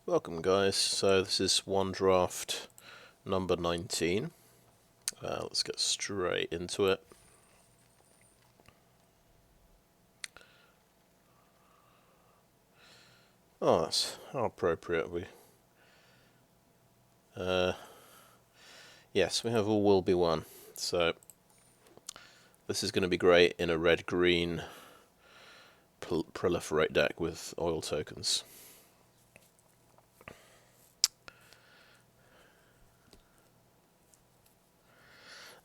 Welcome guys, so this is one draft number 19. Let's get straight into it. Oh, that's how appropriate. Yes, we have all will be one. So this is going to be great in a red-green proliferate deck with oil tokens.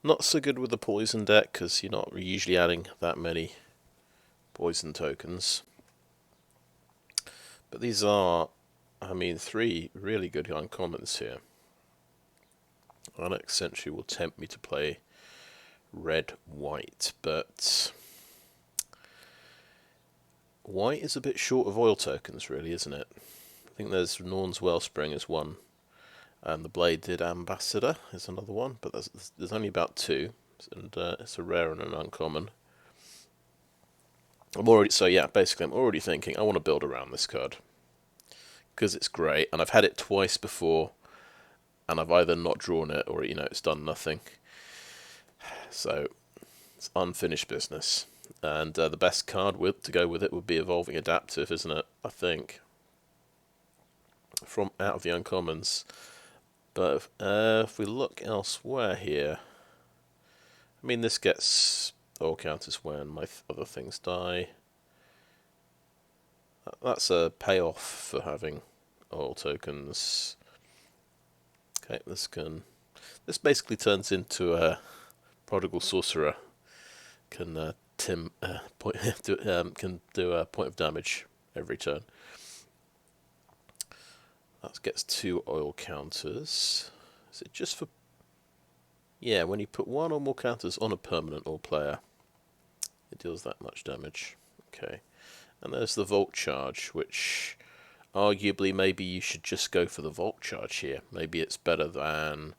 Not so good with the poison deck because you're not usually adding that many poison tokens. But these are, I mean, three really good uncommons here. Onyx Sentry will tempt me to play red-white, but white is a bit short of oil tokens, really, isn't it? I think there's Norn's Wellspring is one, and the Bladed Ambassador is another one, but there's only about two, and it's a rare and an uncommon. I'm already thinking I want to build around this card because it's great, and I've had it twice before, and I've either not drawn it or it's done nothing. So it's unfinished business, and the best card to go with it would be Evolving Adaptive, isn't it? I think from out of the uncommons. But if we look elsewhere here, I mean, this gets oil counters when my other things die. That's a payoff for having oil tokens. Okay, this basically turns into a Prodigal Sorcerer can do a point of damage every turn. That gets 2 oil counters. Is it just for... Yeah, when you put 1 or more counters on a permanent or player, it deals that much damage. Okay. And there's the Volt Charge, which arguably maybe you should just go for the Volt Charge here. Maybe it's better than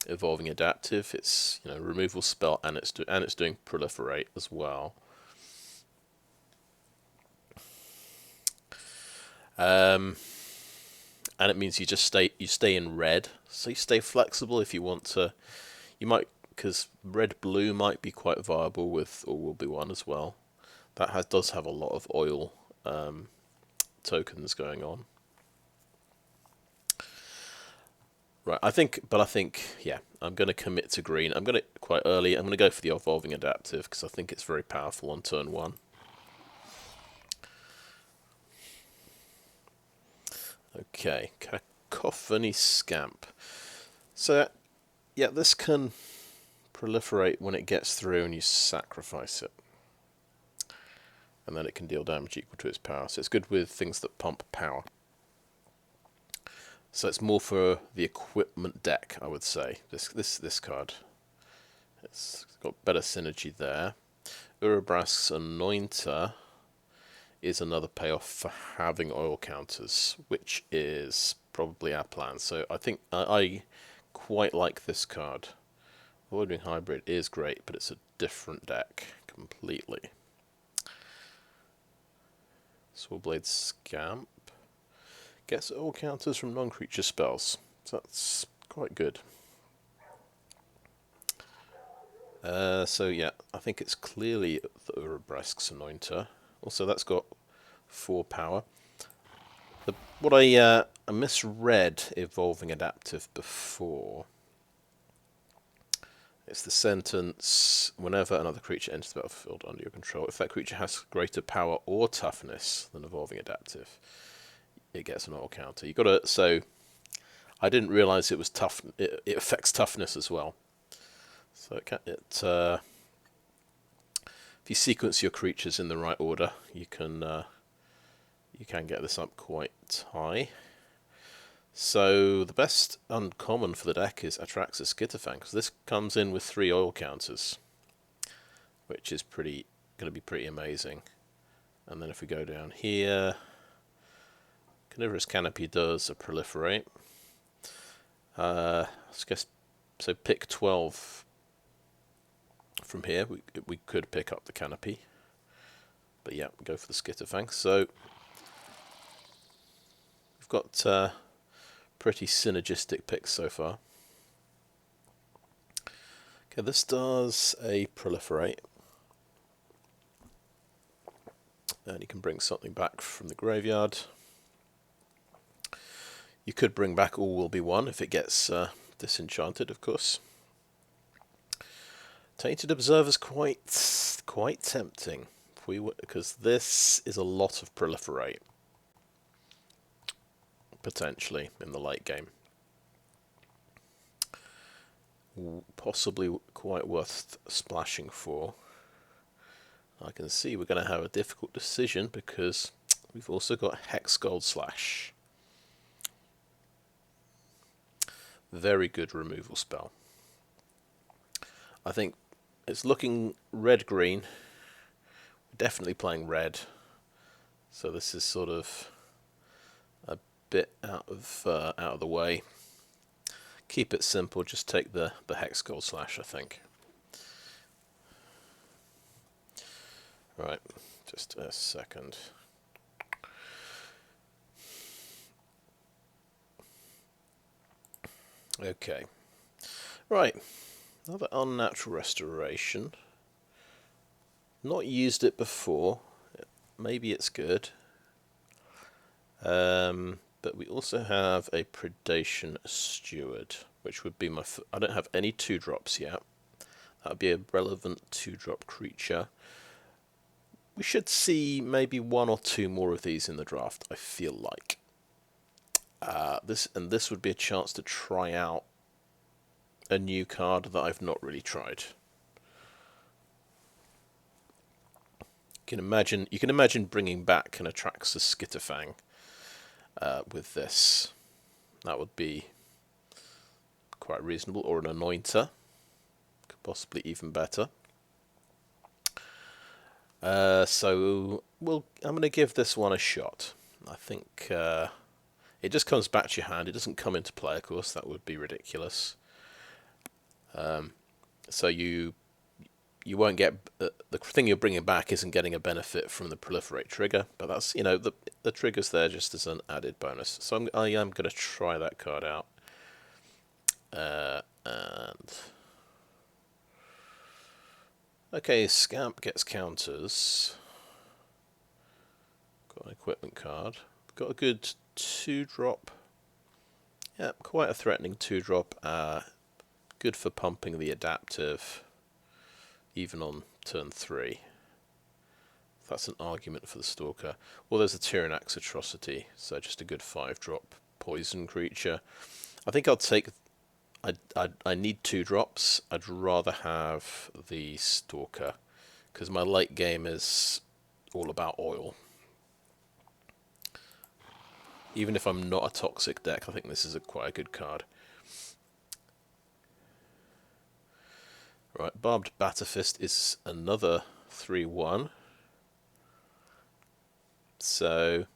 Evolving Adaptive. It's removal spell and it's doing Proliferate as well. And it means you stay in red, so you stay flexible if you want to. You might, because red-blue might be quite viable with, or will be one as well. That does have a lot of oil tokens going on. Right, I think, yeah, I'm going to commit to green. I'm going to quite early. I'm going to go for the Evolving Adaptive because I think it's very powerful on turn 1. Okay, Cacophony Scamp. So, yeah, this can proliferate when it gets through and you sacrifice it. And then it can deal damage equal to its power. So it's good with things that pump power. So it's more for the equipment deck, I would say, this card. It's got better synergy there. Urabrask's Anointer is another payoff for having oil counters, which is probably our plan. So I think I quite like this card. Avoiding Hybrid is great, but it's a different deck completely. Swordblade Scamp gets oil counters from non-creature spells, so that's quite good. So yeah, I think it's clearly the Urabrask's Anointer. Also, that's got 4 power. What I misread Evolving Adaptive before. It's the sentence, whenever another creature enters the battlefield under your control, if that creature has greater power or toughness than Evolving Adaptive, it gets an oil counter. You got to, so I didn't realize it was tough. It affects toughness as well. So if you sequence your creatures in the right order, you can get this up quite high. So the best uncommon for the deck is Atraxa Skitterfang, because this comes in with 3 oil counters, which is going to be pretty amazing. And then if we go down here, Carnivorous Canopy does a proliferate. So pick 12 from here. We could pick up the Canopy, but yeah, go for the Skitterfang. So we've got pretty synergistic picks so far. Okay, this does a proliferate. And you can bring something back from the graveyard. You could bring back All Will Be One if it gets disenchanted, of course. Tainted Observer's quite tempting, because this is a lot of proliferate, potentially, in the late game. Possibly quite worth splashing for. I can see we're going to have a difficult decision because we've also got Hexgold Slash. Very good removal spell. I think it's looking red-green. We're definitely playing red. So this is sort of a bit out of the way. Keep it simple, just take the Hexgold Slash, I think. Right, just a second. Okay. Right, another Unnatural Restoration. Not used it before. Maybe it's good. But we also have a Predation Steward, which would be my... I don't have any 2-drops yet. That would be a relevant 2-drop creature. We should see maybe 1 or 2 more of these in the draft, I feel like. This would be a chance to try out a new card that I've not really tried. You can imagine bringing back an Atraxa Skitterfang with this. That would be quite reasonable, or an Anointer, possibly even better. So I'm going to give this one a shot. I think it just comes back to your hand. It doesn't come into play, of course. That would be ridiculous. So you won't get the thing you're bringing back isn't getting a benefit from the proliferate trigger, but that's the trigger's there just as an added bonus. So I am going to try that card out. And okay, Scamp gets counters. Got an equipment card. Got a good 2-drop. Yep, quite a threatening 2-drop. Good for pumping the adaptive, even on turn 3. That's an argument for the Stalker. Well, there's a Tyrannax Atrocity, so just a good 5-drop poison creature. I think I'll take... I need 2-drops. I'd rather have the Stalker, because my late game is all about oil. Even if I'm not a toxic deck, I think this is quite a good card. Right, Barbed Batterfist is another 3/1. So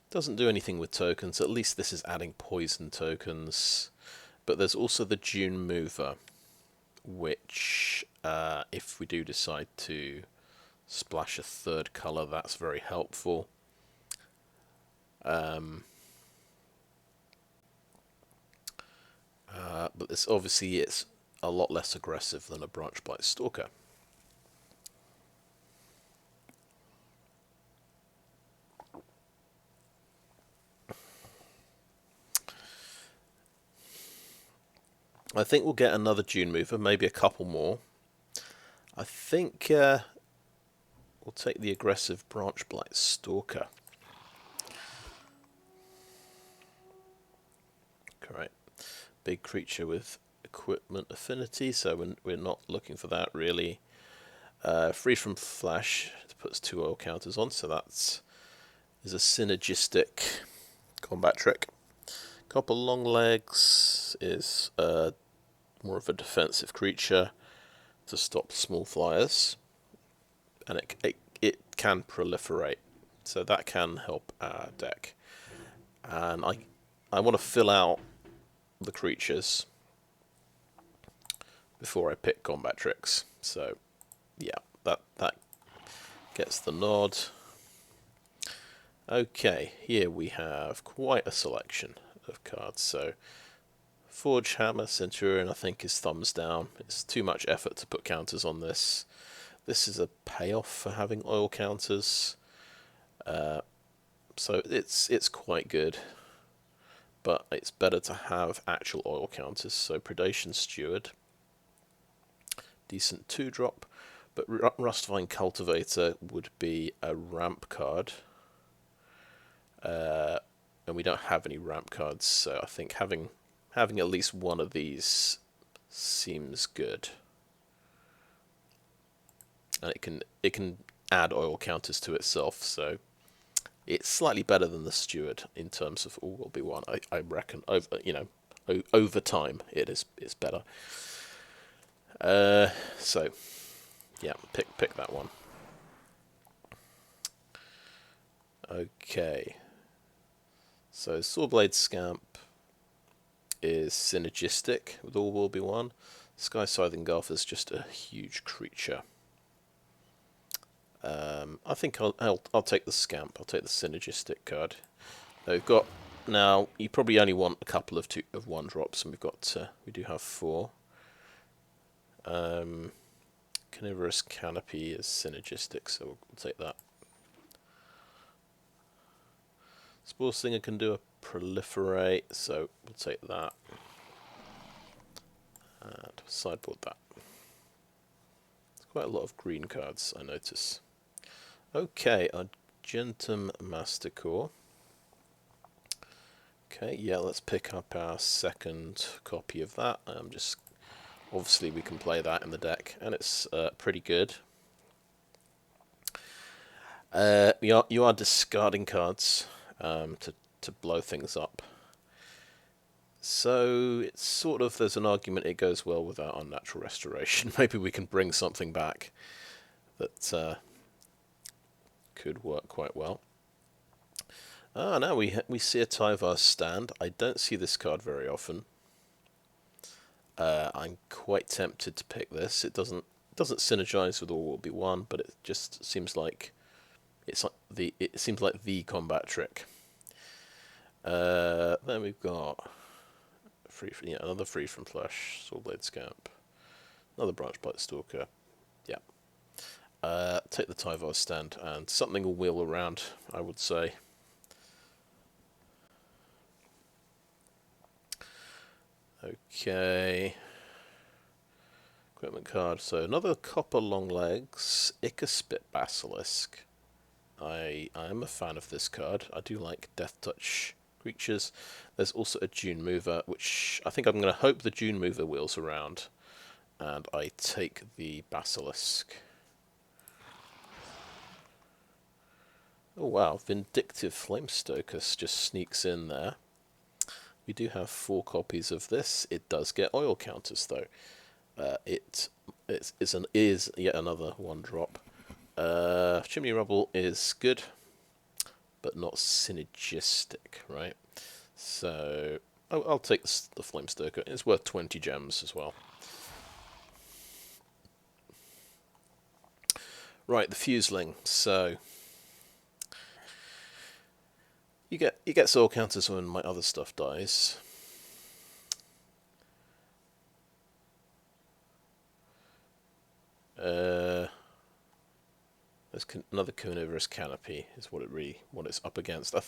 doesn't do anything with tokens. At least this is adding poison tokens. But there's also the Dune Mover, which if we do decide to splash a 3rd colour, that's very helpful. But this obviously it's a lot less aggressive than a Branchblight Stalker. I think we'll get another Dune Mover, maybe a couple more. I think we'll take the aggressive Branchblight Stalker. Correct. Big creature with equipment affinity, so we're not looking for that really. Free from Flash, it puts 2 oil counters on, so that's a synergistic combat trick. Copper Longlegs is more of a defensive creature to stop small flyers, and it can proliferate, so that can help our deck. And I want to fill out the creatures before I pick combat tricks. So yeah, that gets the nod. Okay, here we have quite a selection of cards. So Forge Hammer Centurion, I think, is thumbs down. It's too much effort to put counters on this. This is a payoff for having oil counters. So it's quite good, but it's better to have actual oil counters. So Predation Steward, decent 2-drop, but Rustvine Cultivator would be a ramp card, and we don't have any ramp cards, so I think having at least one of these seems good, and it can add oil counters to itself, so it's slightly better than the Steward in terms of all will be one. I reckon over time it's better. So yeah, pick that one. Okay. So Swordblade Scamp is synergistic with all will be one. Sky Scything Golf is just a huge creature. I think I'll take the Scamp. I'll take the synergistic card. We've got now. You probably only want a couple of 1-drops, and we do have 4. Carnivorous Canopy is synergistic, so we'll take that. Spore Slinger can do a Proliferate, so we'll take that. And sideboard that. There's quite a lot of green cards, I notice. Okay, Argentum Masticore. Okay, yeah, let's pick up our second copy of that. Obviously we can play that in the deck, and it's pretty good. You are discarding cards to blow things up. So it's sort of, there's an argument it goes well with our Unnatural Restoration. Maybe we can bring something back that could work quite well. Now we see a Tyvar stand. I don't see this card very often. I'm quite tempted to pick this. It doesn't synergize with all will be one, but it just seems like it seems like the combat trick. Then we've got another free from Flash, Swordblade Scamp, another Branchblight Stalker. Yeah. Take the Tyvar stand, and something will wheel around, I would say. Okay. Equipment card. So another Copper Longlegs, Ichorspit Basilisk. I am a fan of this card. I do like Death Touch creatures. There's also a Dune Mover, which I think I'm going to hope the Dune Mover wheels around. And I take the Basilisk. Oh wow, Vindictive Flamestoker just sneaks in there. We do have 4 copies of this. It does get oil counters though. It is yet another 1-drop. Chimney Rubble is good, but not synergistic, right? So I'll take the Flamestoker. It's worth 20 gems as well. Right, the Fuseling. So you get soul counters when my other stuff dies. There's another Carnivorous Canopy is what it's up against. I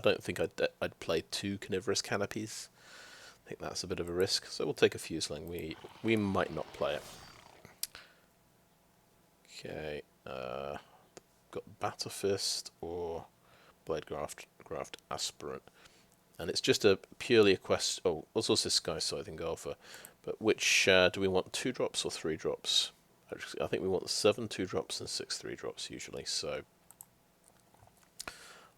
don't think I'd play 2 Carnivorous Canopies. I think that's a bit of a risk, so we'll take a Fuseling. We might not play it. Okay, got Battlefist or Bladegraft Aspirant, and it's just purely a quest. Oh, there's also Sky Scything Golfer, but which do we want? 2-drops or 3-drops? Actually, I think we want 7 2-drops and 6 3-drops usually. So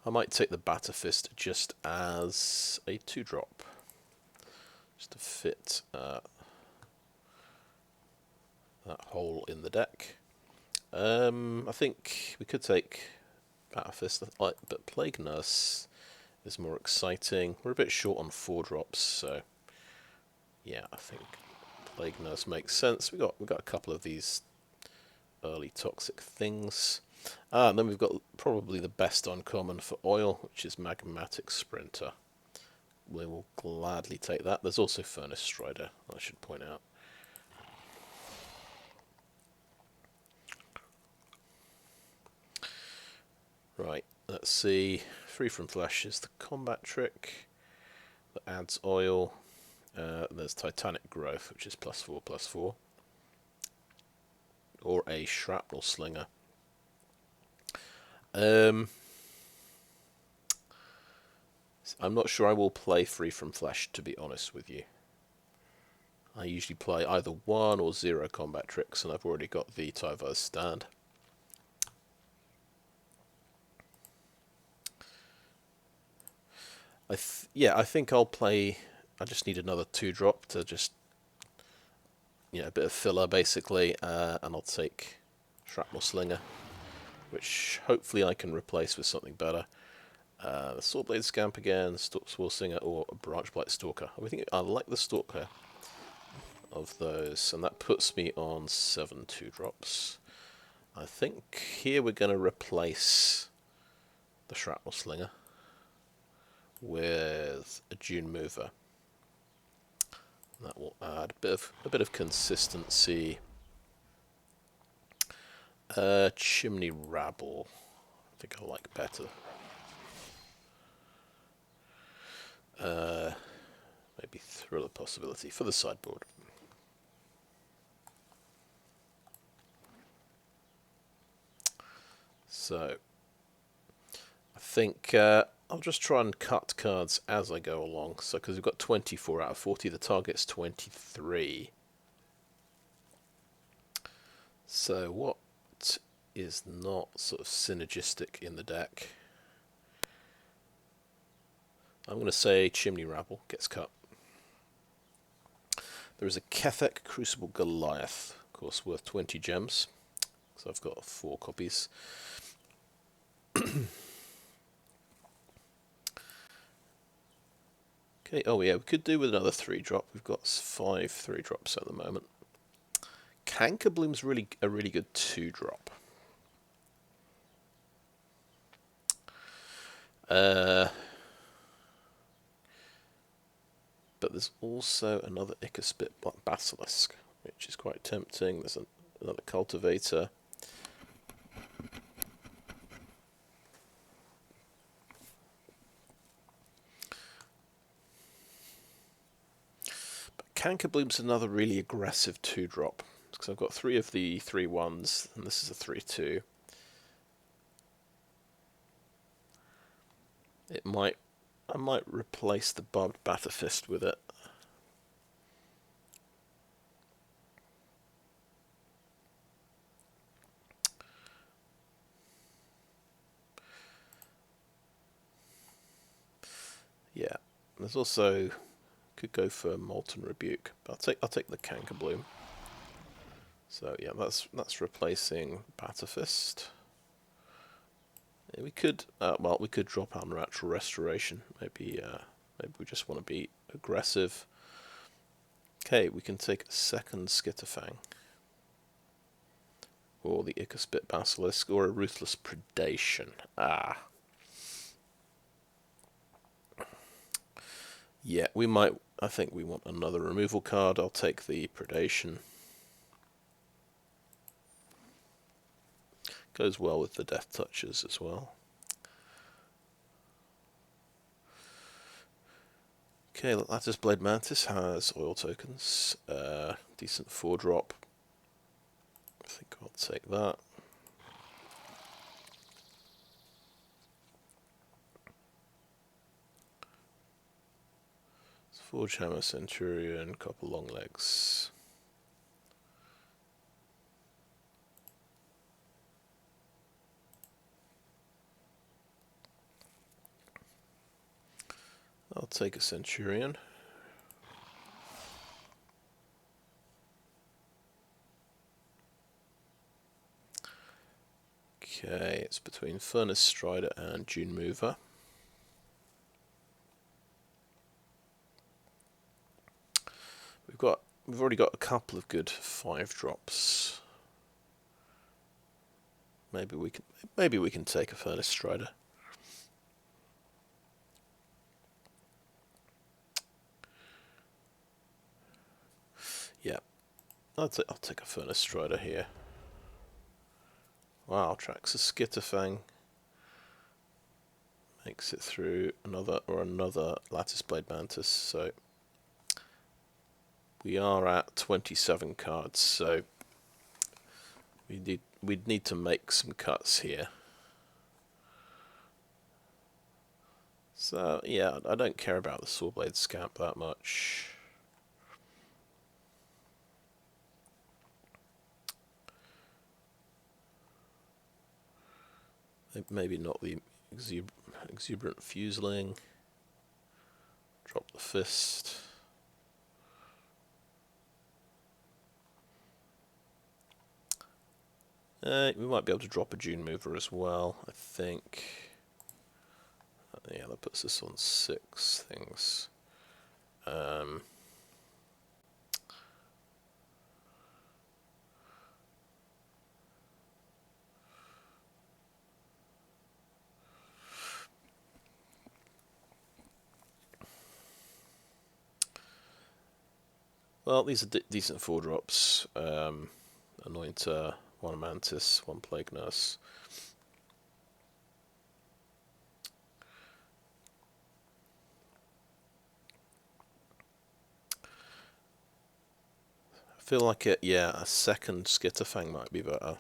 I might take the Battlefist just as a 2-drop, just to fit that hole in the deck. I think we could take Battlefist, but Plague Nurse is more exciting. We're a bit short on 4-drops, so yeah, I think Plague Nurse makes sense. We got a couple of these early toxic things. And then we've got probably the best uncommon for oil, which is Magmatic Sprinter. We will gladly take that. There's also Furnace Strider, I should point out. Right, let's see. Free from Flash is the combat trick that adds oil. There's Titanic Growth, which is +4/+4. Or a Shrapnel Slinger. I'm not sure I will play Free from Flash, to be honest with you. I usually play either 1 or 0 combat tricks, and I've already got the Tyvar's stand. I think I'll play. I just need another 2-drop to just, a bit of filler basically, and I'll take Shrapnel Slinger, which hopefully I can replace with something better. The Swordblade Scamp again, Sword Singer, or a Branchblight Stalker. I like the Stalker of those, and that puts me on 7 2-drops. I think here we're going to replace the Shrapnel Slinger with a Dune Mover. That will add a bit of consistency. Chimney Rabble, I think I like better. Maybe Thriller Possibility for the sideboard. So, I think I'll just try and cut cards as I go along. So, because we've got 24 out of 40, the target's 23. So, what is not sort of synergistic in the deck? I'm going to say Chimney Rabble gets cut. There is a Kethek Crucible Goliath, of course, worth 20 gems. So I've got 4 copies. Okay, oh yeah, we could do with another 3-drop. We've got 5 3-drops at the moment. Cankerbloom's a really good 2-drop. But there's also another Ichorspit Basilisk, which is quite tempting. There's another Cultivator. But Cankerbloom's another really aggressive 2-drop, because I've got 3 of the 3/1s, and this is a 3/2. I might replace the Barbed Batterfist with it. Yeah, there's also could go for Molten Rebuke, but I'll take the Cankerbloom. So yeah, that's replacing Batterfist. Yeah, we could we could drop Unnatural Restoration. Maybe we just want to be aggressive. Okay, we can take a second Skitterfang, or the Ichorspit Basilisk, or a Ruthless Predation. Yeah, we might. I think we want another removal card. I'll take the Predation. Goes well with the Death Touches as well. Okay, Lattice-Blade Mantis has oil tokens. Decent 4-drop. I think I'll take that. Forge Hammer, Centurion, Copper Longlegs. I'll take a Centurion. Okay, it's between Furnace Strider and Dune Mover. We've already got a couple of good 5-drops. Maybe we can take a Furnace Strider. Yeah, I'll take a Furnace Strider here. Wow, Atraxa Skitterfang makes it through another Lattice-Blade Mantis. So we are at 27 cards. So we'd need to make some cuts here. So yeah, I don't care about the Swordblade Scamp that much. Maybe not the Exuberant Fuseling. Drop the Fist. We might be able to drop a Dune Mover as well, I think. Yeah, that puts us on 6 things. Well, these are decent 4-drops. Anointer, 1 Mantis, 1 Plague Nurse. I feel like a second Skitterfang might be better.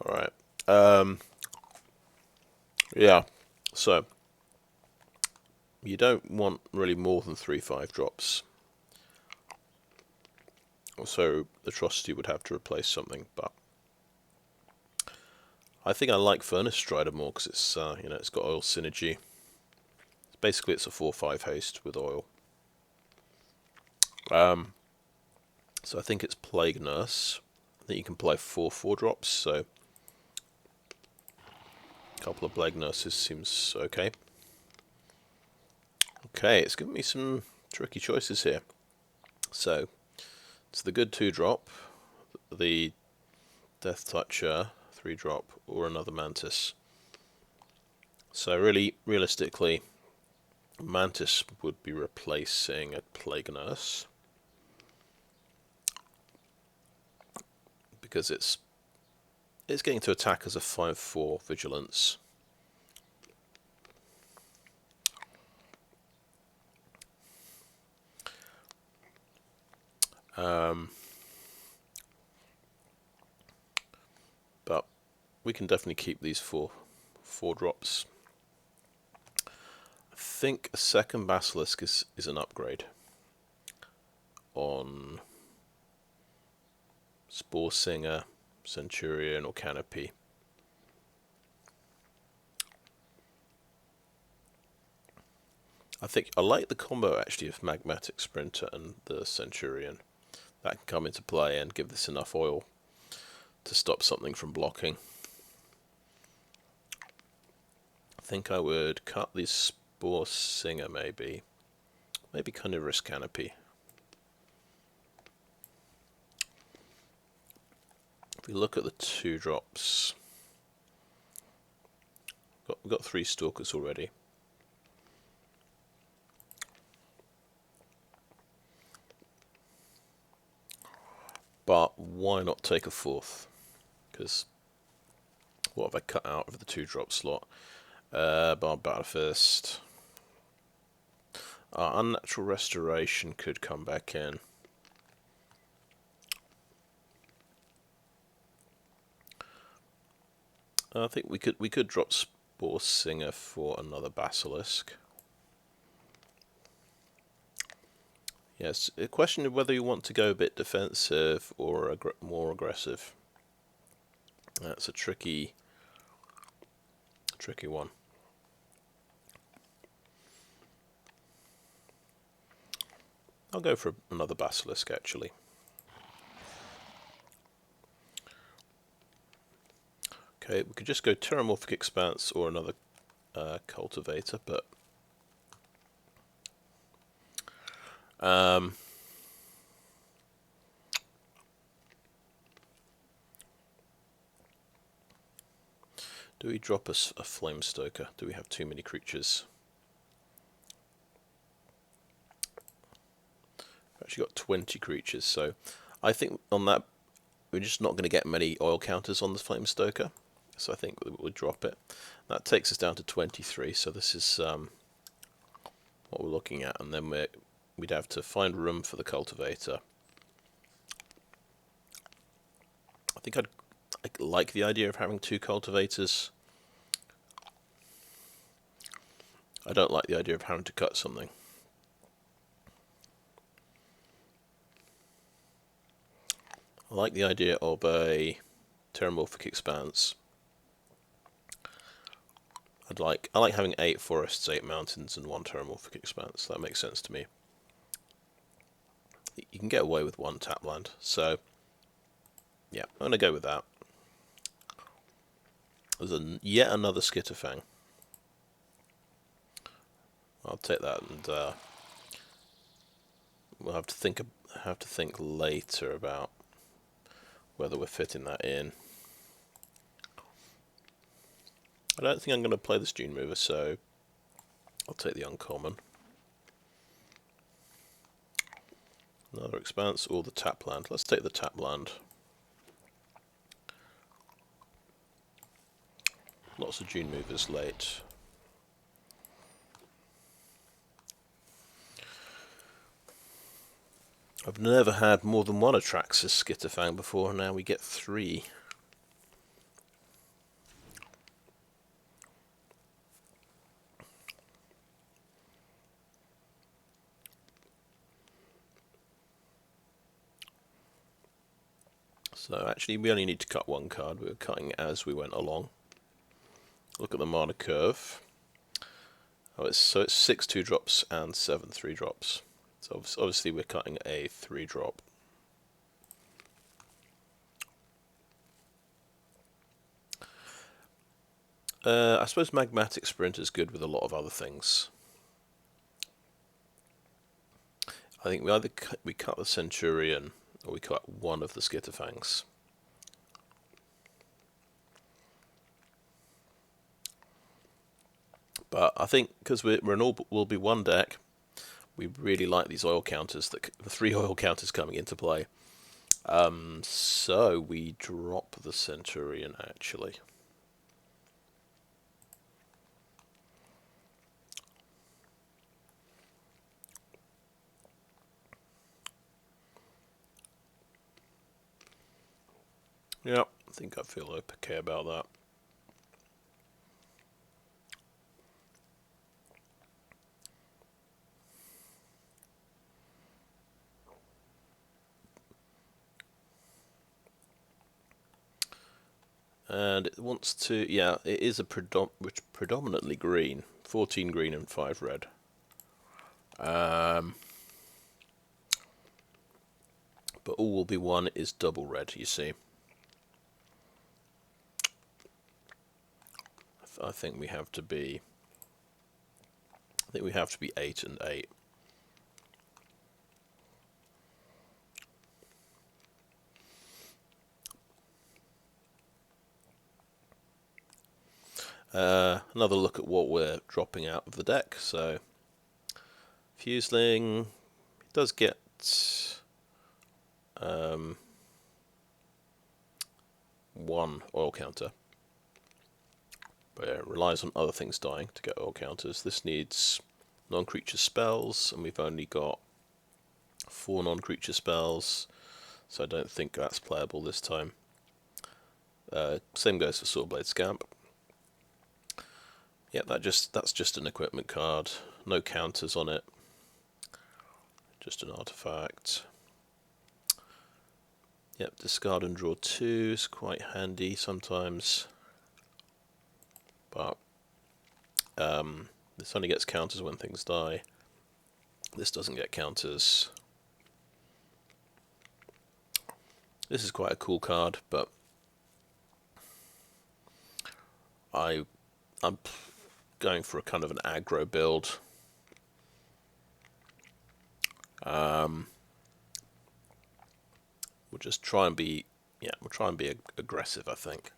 Alright. Yeah, so you don't want really more than 3 5-drops. So Atrocity would have to replace something, but I think I like Furnace Strider more because it's it's got oil synergy. Basically, it's a 4/5 haste with oil. So I think it's Plague Nurse. I think you can play 4 4-drops. So a couple of Plague Nurses seems okay. Okay, it's given me some tricky choices here. So it's the good 2-drop, the Death Toucher 3-drop, or another Mantis. So really, realistically, Mantis would be replacing a Plague Nurse because it's getting to attack as a 5/4 Vigilance. But we can definitely keep these 4/drops. I think a second Basilisk is an upgrade on Spore Singer, Centurion, or Canopy. I like the combo actually of Magmatic Sprinter and the Centurion. That can come into play and give this enough oil to stop something from blocking. I think I would cut the Spore Singer maybe. Maybe Carnivorous Canopy. If we look at the 2-drops, we've got 3 Stalkers already. But why not take a 4th? Because what have I cut out of the 2-drop slot? Battle Fist. Unnatural Restoration could come back in. I think we could drop Spore Singer for another Basilisk. Yes, a question of whether you want to go a bit defensive or more aggressive. That's a tricky one. I'll go for another Basilisk, actually. Okay, we could just go Terramorphic Expanse or another Cultivator, but do we drop a Flame Stoker? Do we have too many creatures? We've actually got 20 creatures, so I think on that we're just not going to get many oil counters on the Flame Stoker, so I think we'll drop it. That takes us down to 23, so this is what we're looking at, and then we'd have to find room for the Cultivator. I think I like the idea of having 2 Cultivators. I don't like the idea of having to cut something. I like the idea of a Terramorphic Expanse. I like having 8 forests, 8 mountains, and 1 Terramorphic Expanse. That makes sense to me. You can get away with 1 tap land, so yeah, I'm going to go with that. There's yet another Skitterfang. I'll take that, and we'll have to think later about whether we're fitting that in. I don't think I'm going to play this Dune Mover, so I'll take the uncommon. Another Expanse or the tap land. Let's take the tap land. Lots of Dune Movers late. I've never had more than 1 Atraxa Skitterfang before, and now we get 3. So actually we only need to cut 1 card. We were cutting as we went along. Look at the mana curve. Oh, it's 6 2-drops and 7 3-drops. So obviously we're cutting a 3-drop. I suppose Magmatic Sprinter is good with a lot of other things. I think we cut the Centurion or we cut 1 of the Skitterfangs. But I think because we'll be 1 deck, we really like these oil counters, the 3 oil counters coming into play. So we drop the Centurion actually. Yeah, I think I feel okay about that. And it wants to, yeah, it is a predominantly green, 14 green and 5 red. But all will be 1 is double red, you see. I think we have to be 8 and 8. Another look at what we're dropping out of the deck. So Fuseling does get 1 oil counter, but it relies on other things dying to get oil counters. This needs non-creature spells, and we've only got 4 non-creature spells, so I don't think that's playable this time. Same goes for Swordblade Scamp. Yeah, that's just an equipment card. No counters on it. just an artifact. Yep, discard and draw 2 is quite handy sometimes, but this only gets counters when things die. This doesn't get counters. This is quite a cool card, but I'm going for a kind of an aggro build. We'll just try and be, we'll try and be aggressive, I think,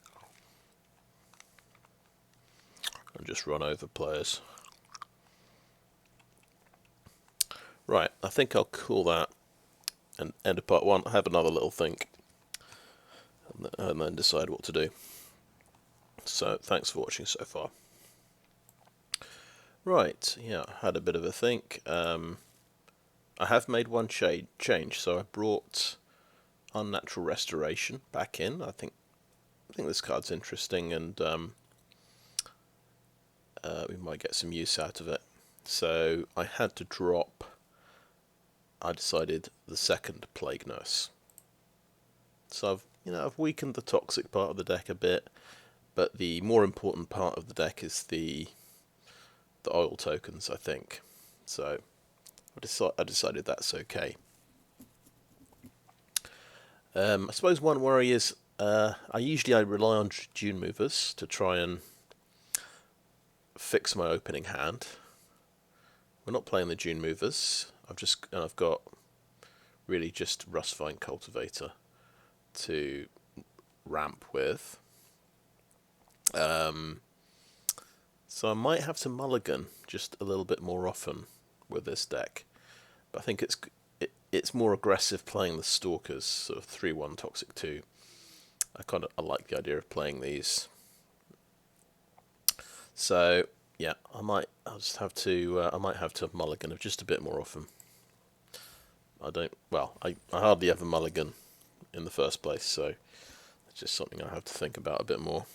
and just run over players. Right, I think I'll call that and end of part 1. I'll have another little think, and then decide what to do. So, thanks for watching so far. Right, yeah, I had a bit of a think. I have made one change, so I brought Unnatural Restoration back in. I think this card's interesting, and we might get some use out of it. So I had to drop. I decided the second Plague Nurse. So I've weakened the toxic part of the deck a bit, but the more important part of the deck is the oil tokens, I think. So I decided that's okay. I suppose one worry is I rely on Dune Movers to try and fix my opening hand. We're not playing the Dune Movers. I've got really just Rustvine Cultivator to ramp with. So I might have to mulligan just a little bit more often with this deck, but I think it's more aggressive playing the Stalkers, sort of 3/1 Toxic 2. I like the idea of playing these. So yeah, I might have to mulligan just a bit more often. I hardly ever mulligan in the first place, so it's just something I have to think about a bit more.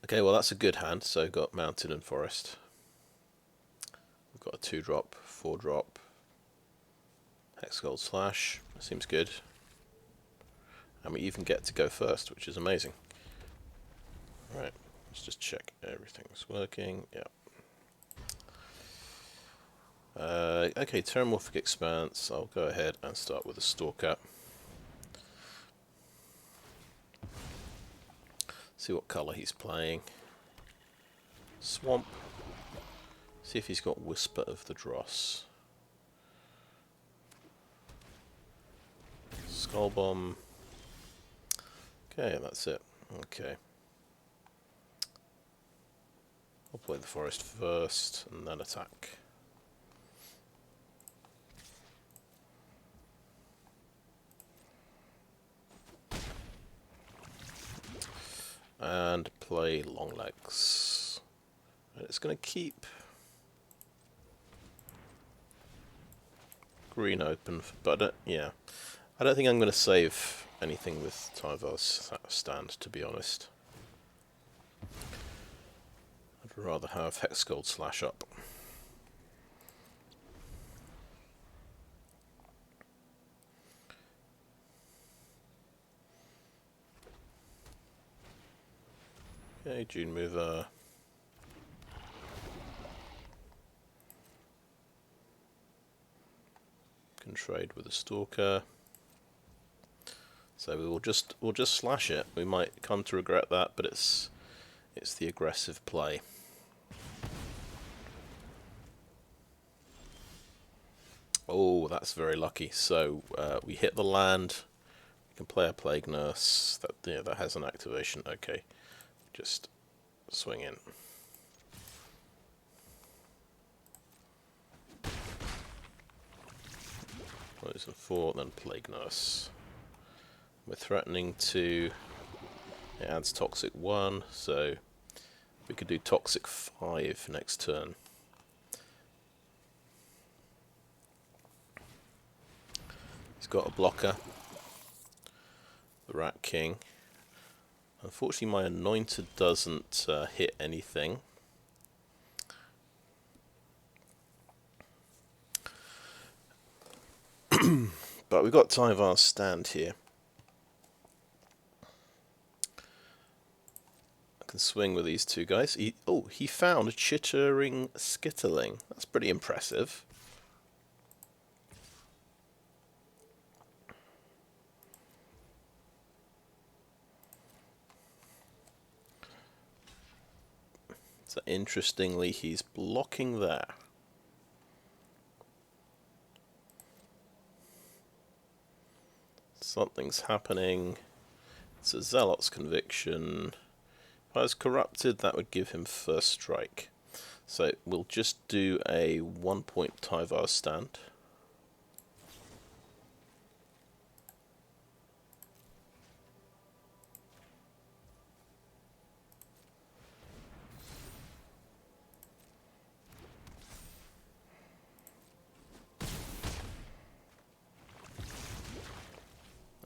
Okay, well that's a good hand, so we've got Mountain and Forest. We've got a 2-drop, 4-drop, Hexgold Slash, that seems good. And we even get to go first, which is amazing. Right, let's just check everything's working, yeah. Okay, Terramorphic Expanse, I'll go ahead and start with a Stalker. See what colour he's playing. Swamp. See if he's got Whisper of the Dross. Skull Bomb. Okay, that's it. Okay. I'll play the Forest first and then attack. And play Longlegs. And it's going to keep green open, but I don't think I'm going to save anything with Tyvar's stand, to be honest. I'd rather have Hexgold Slash up. Okay, Dune Mover. Can trade with a Stalker. So we'll just slash it. We might come to regret that, but it's the aggressive play. Oh, that's very lucky. So we hit the land. We can play a Plague Nurse. That has an activation. Okay. Just swing in. Close and 4, then Plague Nurse. We're threatening to. It adds Toxic 1, so we could do Toxic 5 next turn. got a blocker. The Rat King. Unfortunately, my Anointer doesn't hit anything. But we've got Tyvar's stand here. I can swing with these two guys. He found a chittering skitterling. That's pretty impressive. So interestingly, he's blocking there. Something's happening. It's a Zealot's Conviction. If I was corrupted, that would give him first strike. So we'll just do a 1-point Tyvar stand.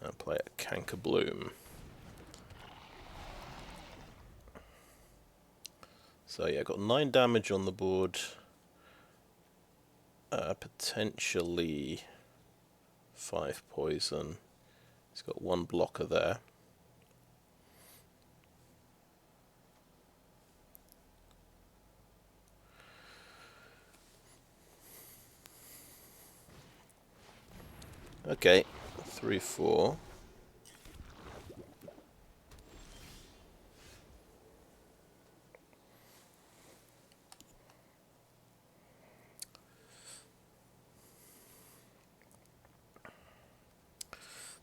And play a Cankerbloom. So yeah, got 9 damage on the board. Potentially 5 poison. He's got 1 blocker there. Okay, 3/4.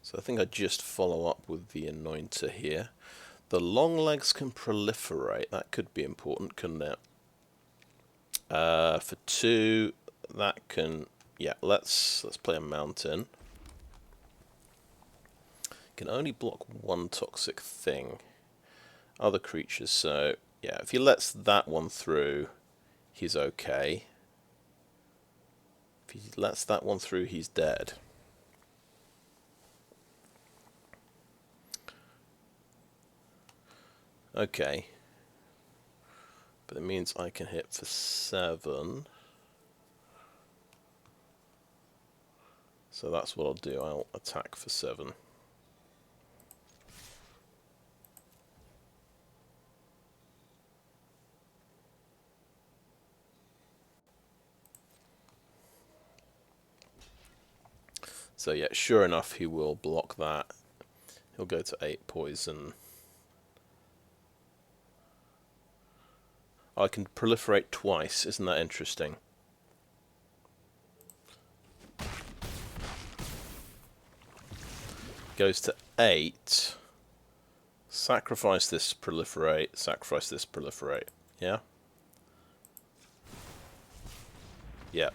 So I think I just follow up with the Anointer here. The Longlegs can proliferate. That could be important, couldn't it? For 2, that can... Yeah, let's play a Mountain. Can only block 1 toxic thing. Other creatures, so... Yeah, if he lets that one through, he's okay. If he lets that one through, he's dead. Okay. But it means I can hit for 7. So that's what I'll do. I'll attack for 7. So yeah, sure enough, he will block that. He'll go to 8 poison. I can proliferate twice. Isn't that interesting? Goes to 8. Sacrifice this, proliferate. Sacrifice this, proliferate. Yeah? Yeah.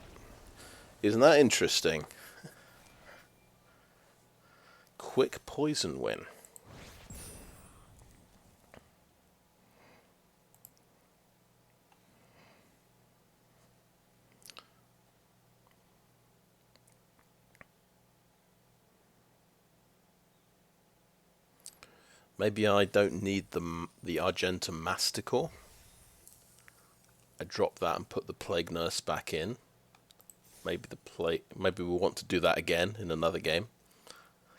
Isn't that interesting? Quick poison win. Maybe I don't need the Argentum Masticore. I drop that and put the Plague Nurse back in. Maybe maybe we want to do that again in another game.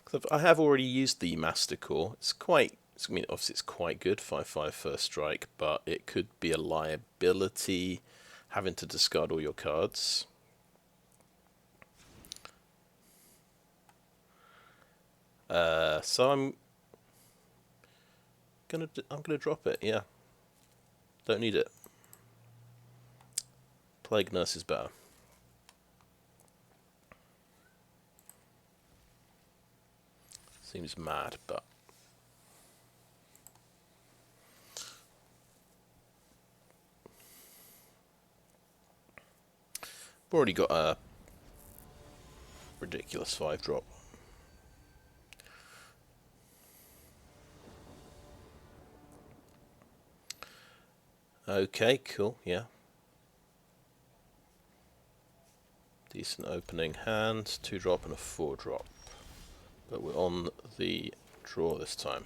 Because I have already used the Masticore. I mean, obviously it's quite good, 5/5 first strike, but it could be a liability having to discard all your cards. So I'm gonna drop it. Yeah, don't need it. Plague Nurse is better. Seems mad, but I've already got a ridiculous 5-drop. Okay, cool, yeah. Decent opening hand, 2-drop and a 4-drop. but we're on the draw this time.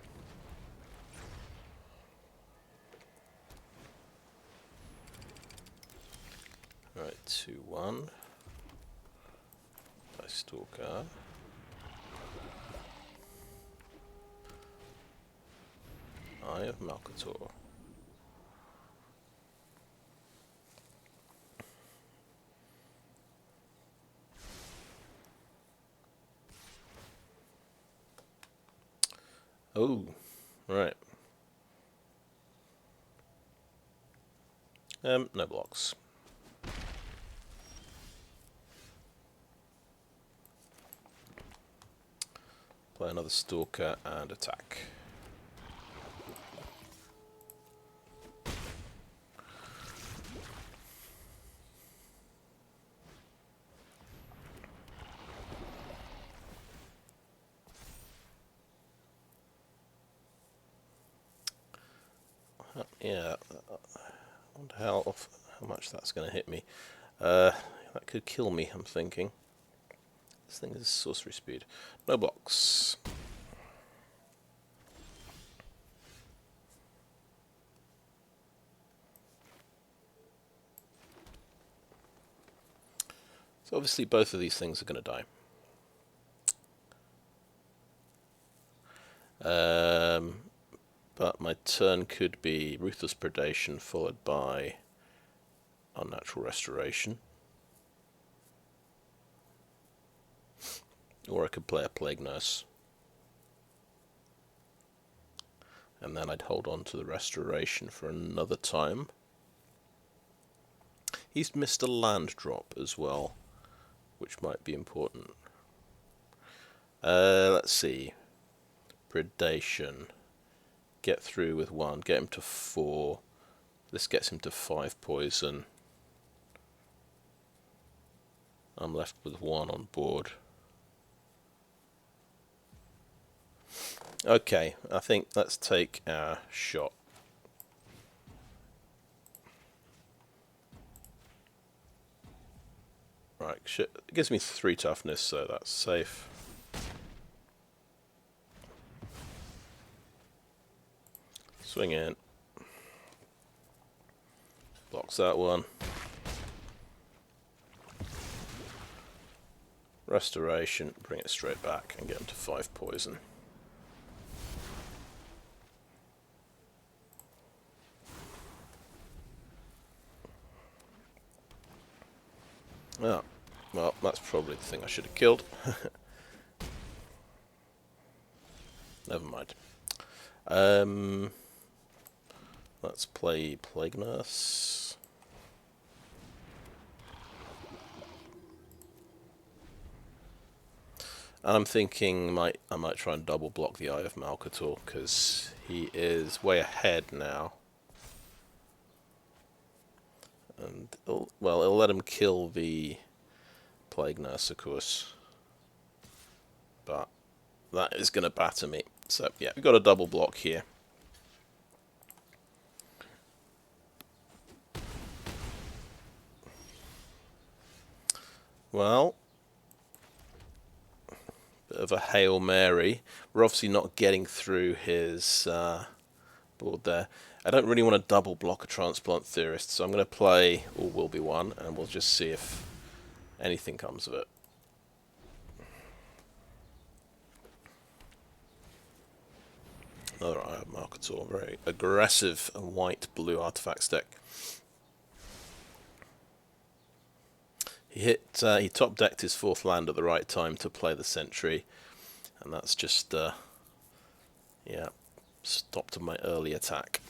Right, 2-1. Dice Stalker. Eye of Malcator. Oh, right. No blocks. Play another Stalker and attack. Yeah, I wonder how much that's going to hit me. That could kill me, I'm thinking. This thing is sorcery speed. No blocks. So obviously both of these things are going to die. But my turn could be Ruthless Predation followed by Unnatural Restoration. Or I could play a Plague Nurse. And then I'd hold on to the Restoration for another time. He's missed a land drop as well, which might be important. Let's see. Predation. Get through with 1, get him to 4. This gets him to 5 poison. I'm left with 1 on board. Okay, I think let's take our shot. Right, shit. It gives me 3 toughness, so that's safe. Swing in. Blocks that one. Restoration, bring it straight back and get him to 5 poison. Oh, well, that's probably the thing I should have killed. Never mind. Let's play Plague Nurse. And I'm thinking I might try and double block the Eye of Malcator, because he is way ahead now. And, well, it'll let him kill the Plague Nurse, of course. But that is going to batter me. So, yeah, we've got a double block here. Well, bit of a Hail Mary. We're obviously not getting through his board there. I don't really want to double block a Transplant Theorist, so I'm going to play All Will Be One, and we'll just see if anything comes of it. Another Eye of Malcator, very aggressive white-blue artifacts deck. He top decked his 4th land at the right time to play the Sentry, and that's just yeah, stopped my early attack.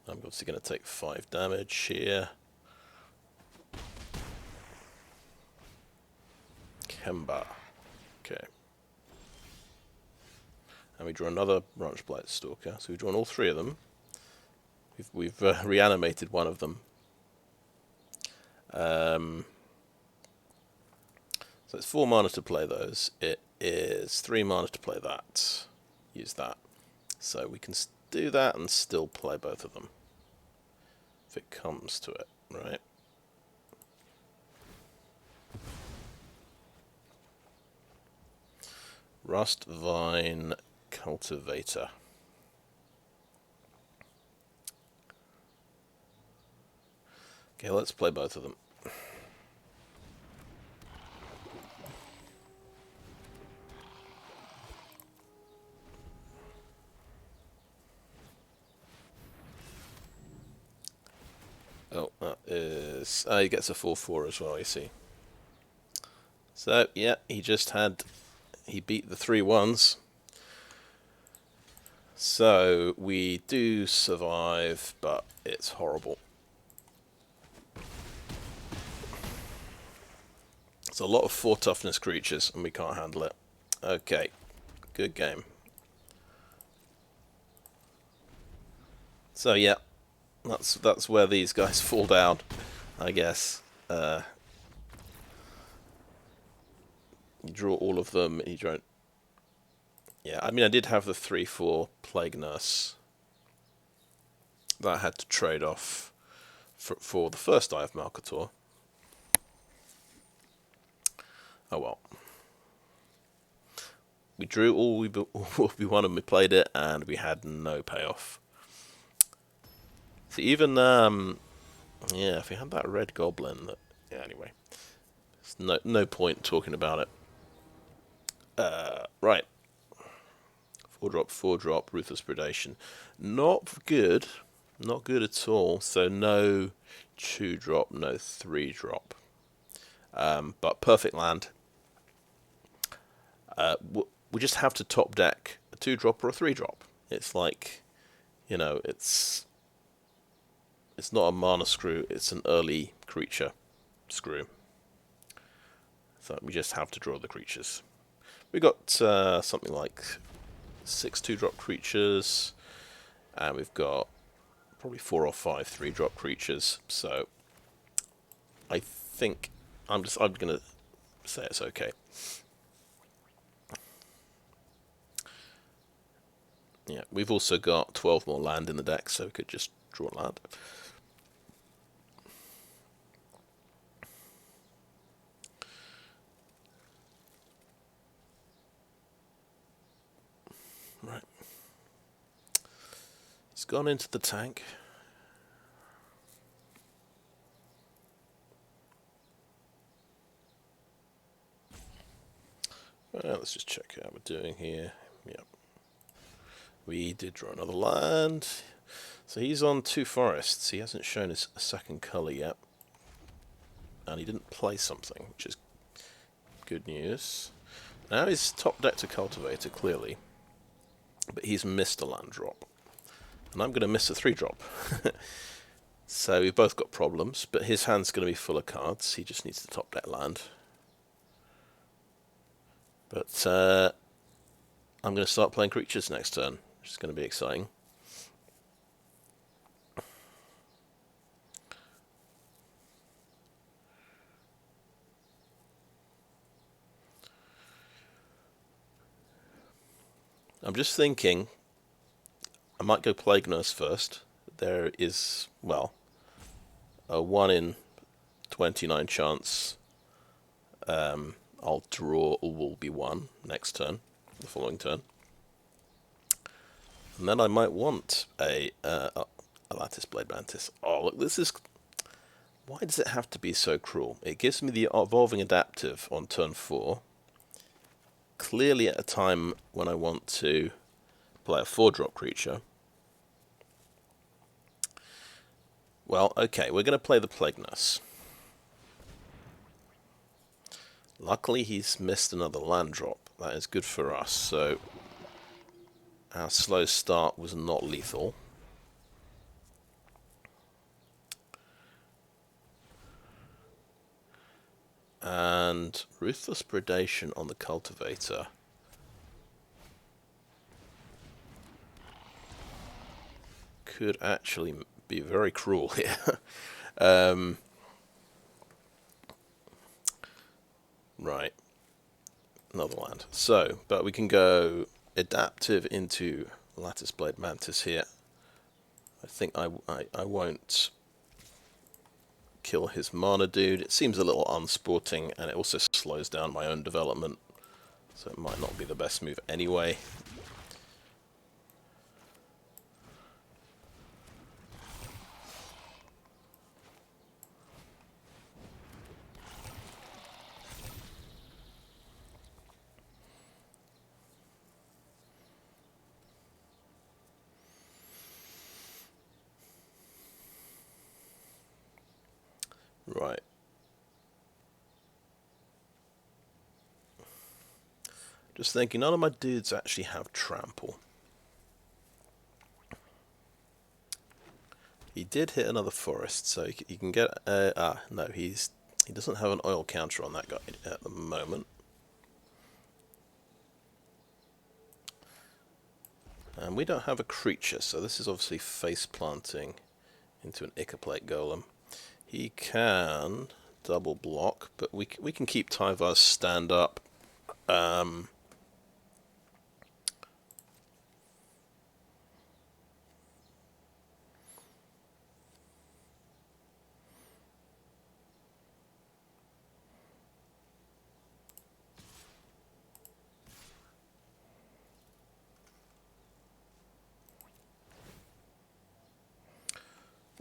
I'm obviously going to take 5 damage here. Kemba. Okay. And we draw another Branchblight Stalker. So we've drawn all 3 of them. We've reanimated one of them. So it's 4 mana to play those. It is 3 mana to play that. Use that. So we can do that and still play both of them. If it comes to it, right? Rustvine Cultivator. Okay, let's play both of them. Oh, that is... he gets a 4/4 as well, you see. So, yeah, he beat the 3/1s. So, we do survive, but it's horrible. It's a lot of 4 toughness creatures, and we can't handle it. Okay, good game. So, yeah, that's where these guys fall down, I guess. You draw all of them, you don't... Yeah, I mean, I did have the 3/4 Plague Nurse that I had to trade off for the first Eye of Malcator. Oh well. We drew all we wanted and we played it, and we had no payoff. So even, yeah, if we had that red goblin... Yeah, anyway. There's no point talking about it. Right. 4-drop, 4-drop, Ruthless Predation. Not good. Not good at all. So no 2-drop, no 3-drop. But perfect land. We just have to top deck a 2-drop or a 3-drop. It's like, you know, it's not a mana screw, it's an early creature screw. So we just have to draw the creatures. We got something like 6 2-drop creatures, and we've got probably 4 or 5 3-drop creatures. So I think I'm gonna say it's okay. Yeah, we've also got 12 more land in the deck, so we could just draw land. Right. He's gone into the tank. Well, let's just check how we're doing here. Yep. We did draw another land. So he's on 2 forests. He hasn't shown his second colour yet. And he didn't play something, which is good news. Now he's top decked a Cultivator, clearly. But he's missed a land drop. And I'm going to miss a 3-drop. So we've both got problems, but his hand's going to be full of cards. He just needs to top deck land. But I'm going to start playing creatures next turn, which is going to be exciting. I'm just thinking I might go Plague Nurse first. There is, well, a 1 in 29 chance I'll draw or will be 1 next turn, the following turn. And then I might want a Lattice-Blade Mantis. Oh, look, this is... Why does it have to be so cruel? It gives me the Evolving Adaptive on turn 4. Clearly at a time when I want to play a 4-drop creature. Well, okay, we're going to play the Plague Nurse. Luckily he's missed another land drop. That is good for us, so our slow start was not lethal. And Ruthless Predation on the Cultivator. Could actually be very cruel here. Right. Another land. So, but we can go Adaptive into Lattice-Blade Mantis here. I think I won't kill his mana dude. It seems a little unsporting, and it also slows down my own development So it might not be the best move anyway. Right. Just thinking, none of my dudes actually have trample. He did hit another forest, so he can get... no, he doesn't have an oil counter on that guy at the moment. And we don't have a creature, so this is obviously face planting into an Ichorplate Golem. He can double block, but we can keep Tyvar's stand up.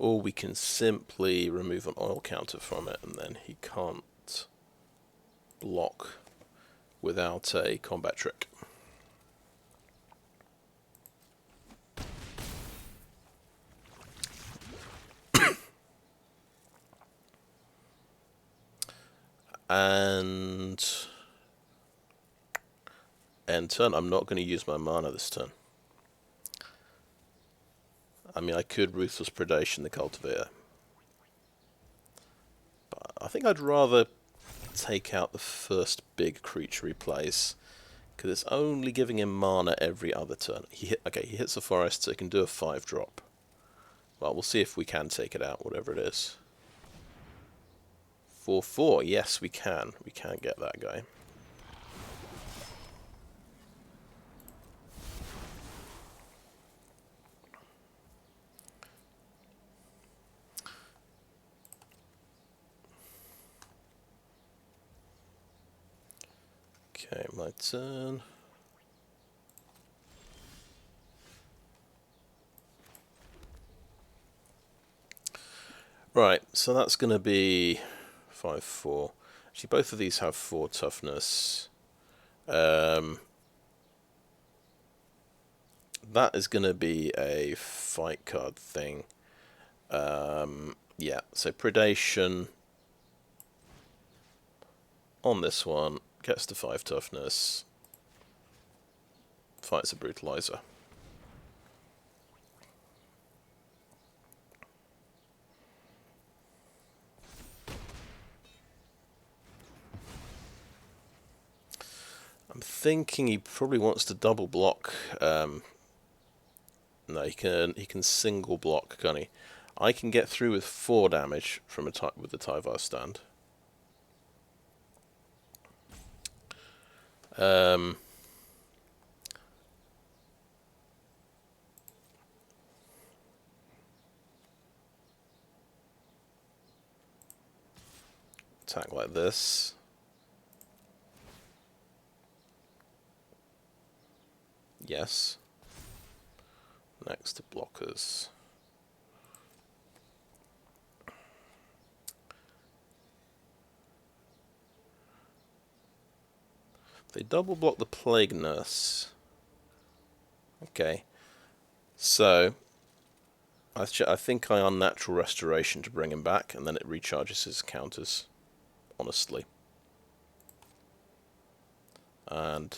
Or we can simply remove an oil counter from it, and then he can't block without a combat trick. And end turn. I'm not going to use my mana this turn. I mean, I could Ruthless Predation the Cultivator. But I think I'd rather take out the first big creature he plays, because it's only giving him mana every other turn. He hits a forest, so he can do a 5-drop. Well, we'll see if we can take it out, whatever it is. 4/4, yes we can. We can get that guy. Okay, my turn. Right, so that's going to be 5/4. Actually, both of these have 4 toughness. That is going to be a fight card thing. Yeah, so Predation on this one gets to 5 toughness. Fights a Brutalizer. I'm thinking he probably wants to double block. No, he can single block, can't he? I can get through with 4 damage from with the Tyvar stand. Attack like this. Yes. Next to blockers. They double block the Plague Nurse. Okay. So, I think I Unnatural Restoration to bring him back, and then it recharges his counters. Honestly. And,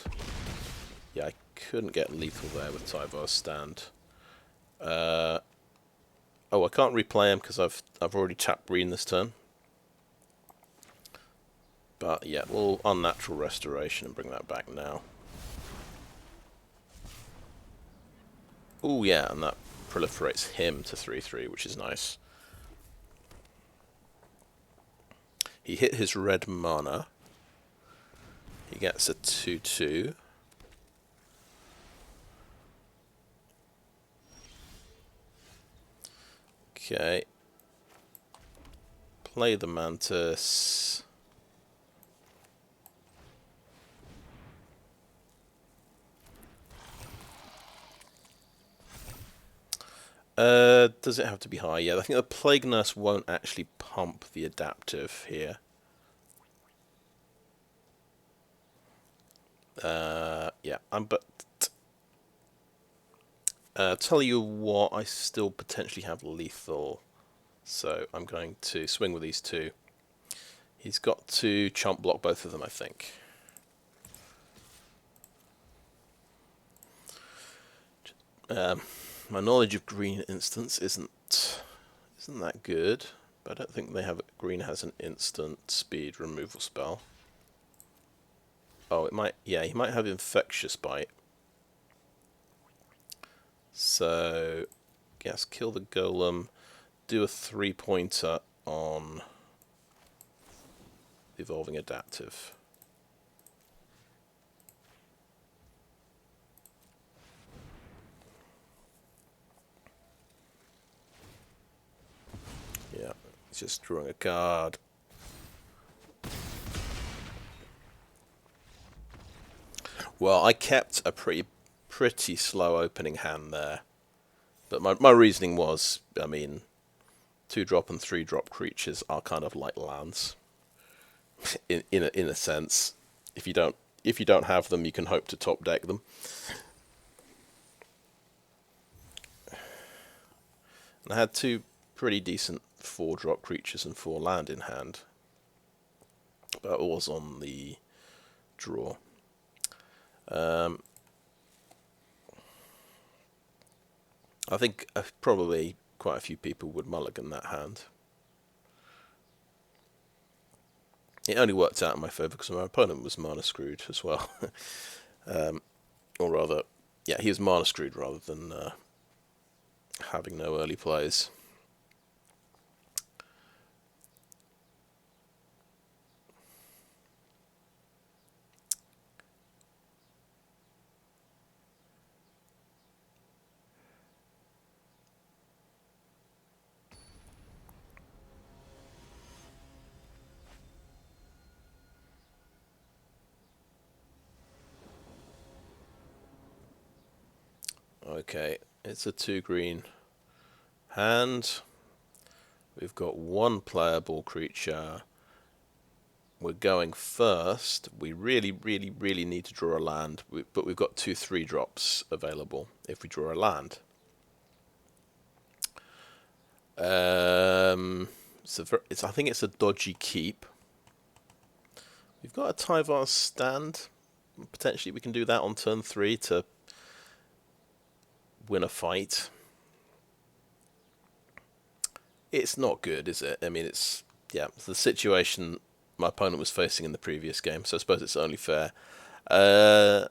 yeah, I couldn't get lethal there with Tyvar's stand. Oh, I can't replay him because I've already tapped green this turn. But yeah, we'll Unnatural Restoration and bring that back now. Oh yeah, and that proliferates him to 3/3, which is nice. He hit his red mana. He gets a 2/2. Okay. Play the Mantis. Does it have to be high? Yeah, I think the Plague Nurse won't actually pump the adaptive here. Yeah, but tell you what, I still potentially have lethal, so I'm going to swing with these two. He's got to chump block both of them, I think. My knowledge of green instants isn't that good, but I don't think they have green has an instant speed removal spell. Oh, it might. Yeah, he might have infectious bite. So, yes, kill the golem. Do a 3-pointer on the evolving adaptive. Yeah, he's just drawing a card. Well, I kept a pretty slow opening hand there, but my reasoning was, I mean, 2-drop and 3-drop creatures are kind of like lands, in a sense. If you don't have them, you can hope to top deck them. And I had 2 pretty decent 4-drop creatures and 4 land in hand, but it was on the draw. I think probably quite a few people would mulligan that hand. It only worked out in my favour because my opponent was mana screwed as well. Or rather, yeah, he was mana screwed rather than having no early plays. Okay, it's a 2-green hand. We've got 1 playable creature. We're going first. We really need to draw a land, but we've got 2 3-drops available if we draw a land. I think it's a dodgy keep. We've got a Tyvar stand. Potentially we can do that on turn 3 to win a fight. It's not good, is it? I mean, it's the situation my opponent was facing in the previous game, so I suppose it's only fair. I'll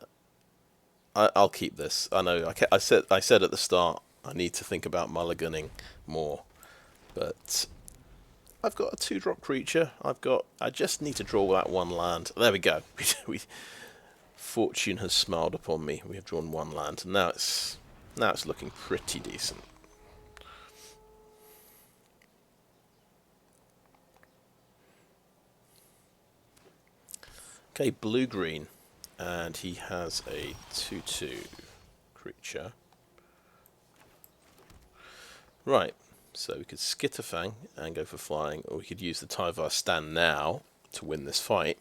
keep this. I know. I said at the start I need to think about mulliganing more, but I've got a 2-drop creature. I just need to draw that 1 land. There we go. Fortune has smiled upon me. We have drawn 1 land, and now it's looking pretty decent. Okay, blue-green, and he has a 2/2 creature. Right, so we could Skitterfang and go for flying, or we could use the Tyvar stand now to win this fight.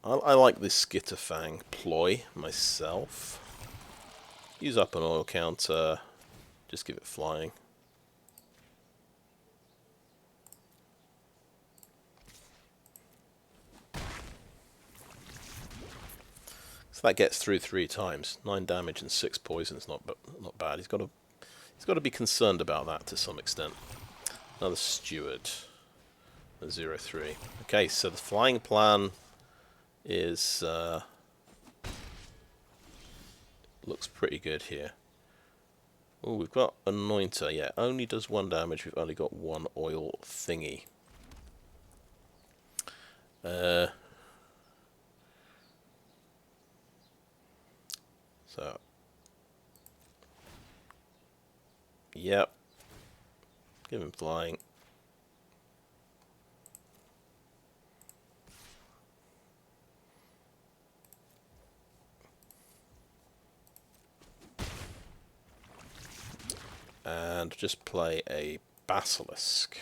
I like this Skitterfang ploy myself. Use up an oil counter, just give it flying. So that gets through 3 times. 9 damage and 6 poison is not bad. He's got to be concerned about that to some extent. Another steward. A 0/3. Okay, so the flying plan is looks pretty good here. Oh, we've got Anointer. Yeah, only does 1 damage. We've only got 1 oil thingy. So, yep. Give him flying. and just play a Basilisk.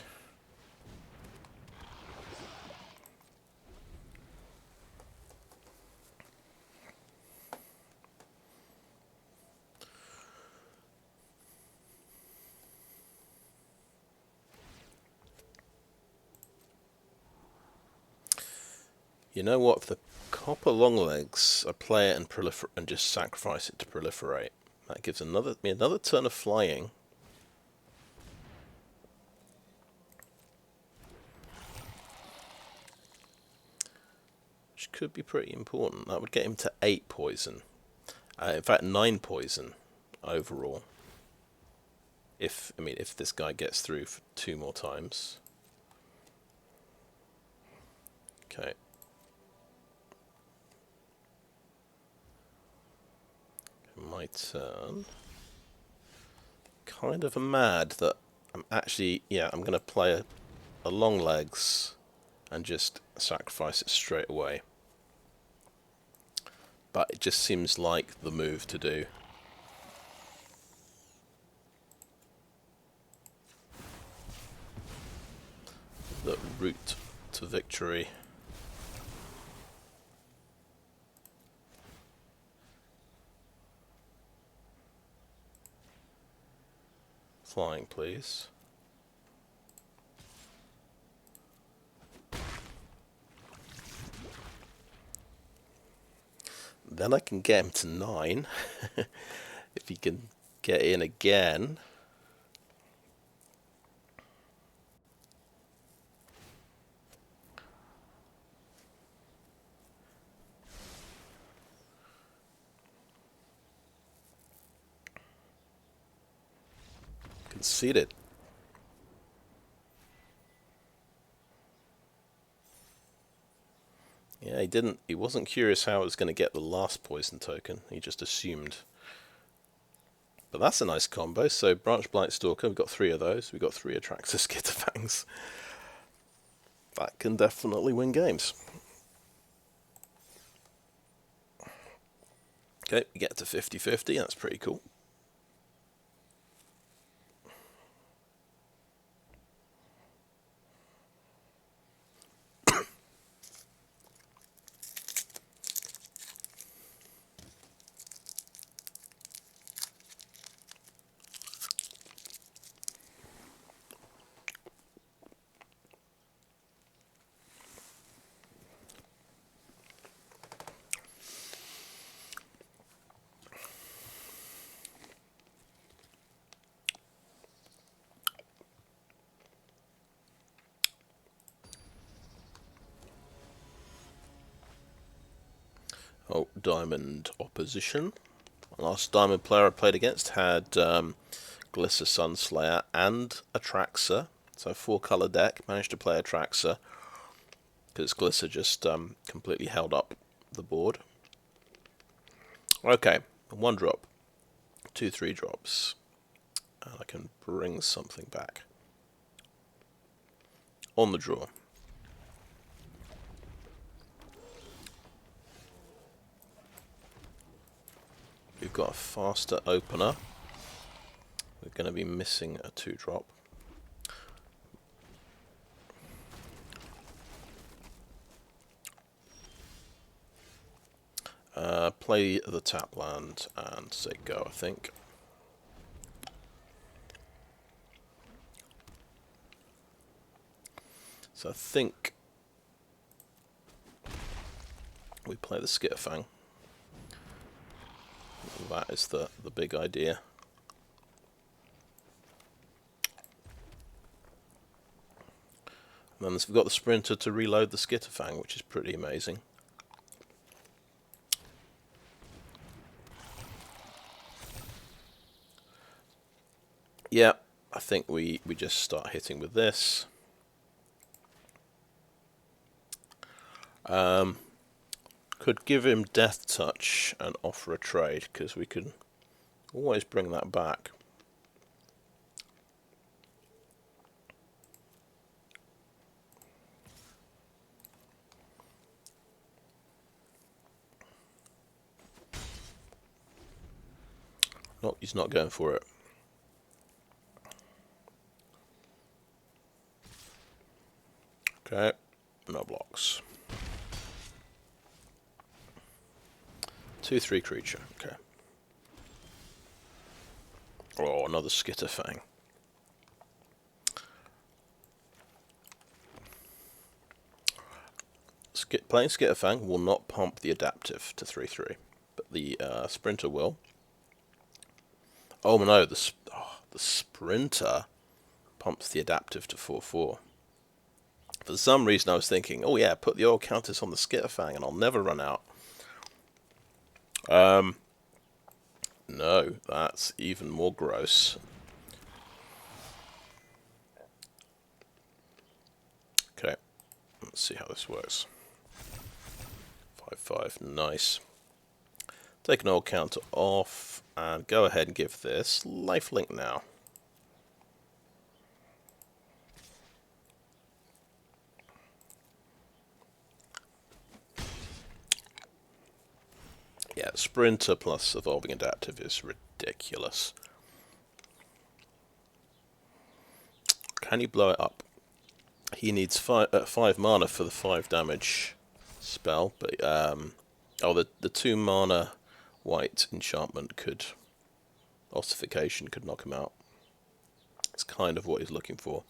You know what? For the Copper Longlegs, I play it and just sacrifice it to proliferate. That gives me another turn of flying. Which could be pretty important. That would get him to 8 poison. In fact, 9 poison overall. If this guy gets through for 2 more times. Okay. My turn. Kind of mad that I'm actually, I'm going to play a Longlegs and just sacrifice it straight away. But it just seems like the move to do. The route to victory. Flying, please. Then I can get him to 9. If he can get in again. Conceded. Yeah, he wasn't curious how it was going to get the last poison token. He just assumed. But that's a nice combo. So Branchblight Stalker, we've got 3 of those. We've got 3 Atraxa Skitterfangs. That can definitely win games. Okay, we get to 50-50. That's pretty cool. Oh, Diamond opposition. Last Diamond player I played against had Glissa Sunslayer and Atraxa. So 4-colour deck. Managed to play Atraxa because Glissa just completely held up the board. Okay, 1 drop. 2 3-drops. And I can bring something back. On the draw. We've got a faster opener. We're going to be missing a 2-drop. Play the tap land and say go, I think. So I think we play the Skitterfang. That is the big idea. And then we've got the Sprinter to reload the Skitterfang, which is pretty amazing. Yeah, I think we just start hitting with this. Could give him Death Touch and offer a trade, because we can always bring that back. No, he's not going for it. Okay, no blocks. 2/3 creature. Okay. Oh, another Skitterfang. Playing Skitterfang will not pump the adaptive to 3/3, but the Sprinter will. Oh no, the Sprinter pumps the adaptive to 4/4. For some reason I was thinking, oh yeah, put the oil counters on the Skitterfang and I'll never run out. No, that's even more gross. Okay, let's see how this works. 5/5, nice. Take an oil counter off and go ahead and give this lifelink now. Yeah, Sprinter plus Evolving Adaptive is ridiculous. Can you blow it up? He needs 5 mana for the 5 damage spell, but the 2 mana white enchantment could, ossification could knock him out. It's kind of what he's looking for,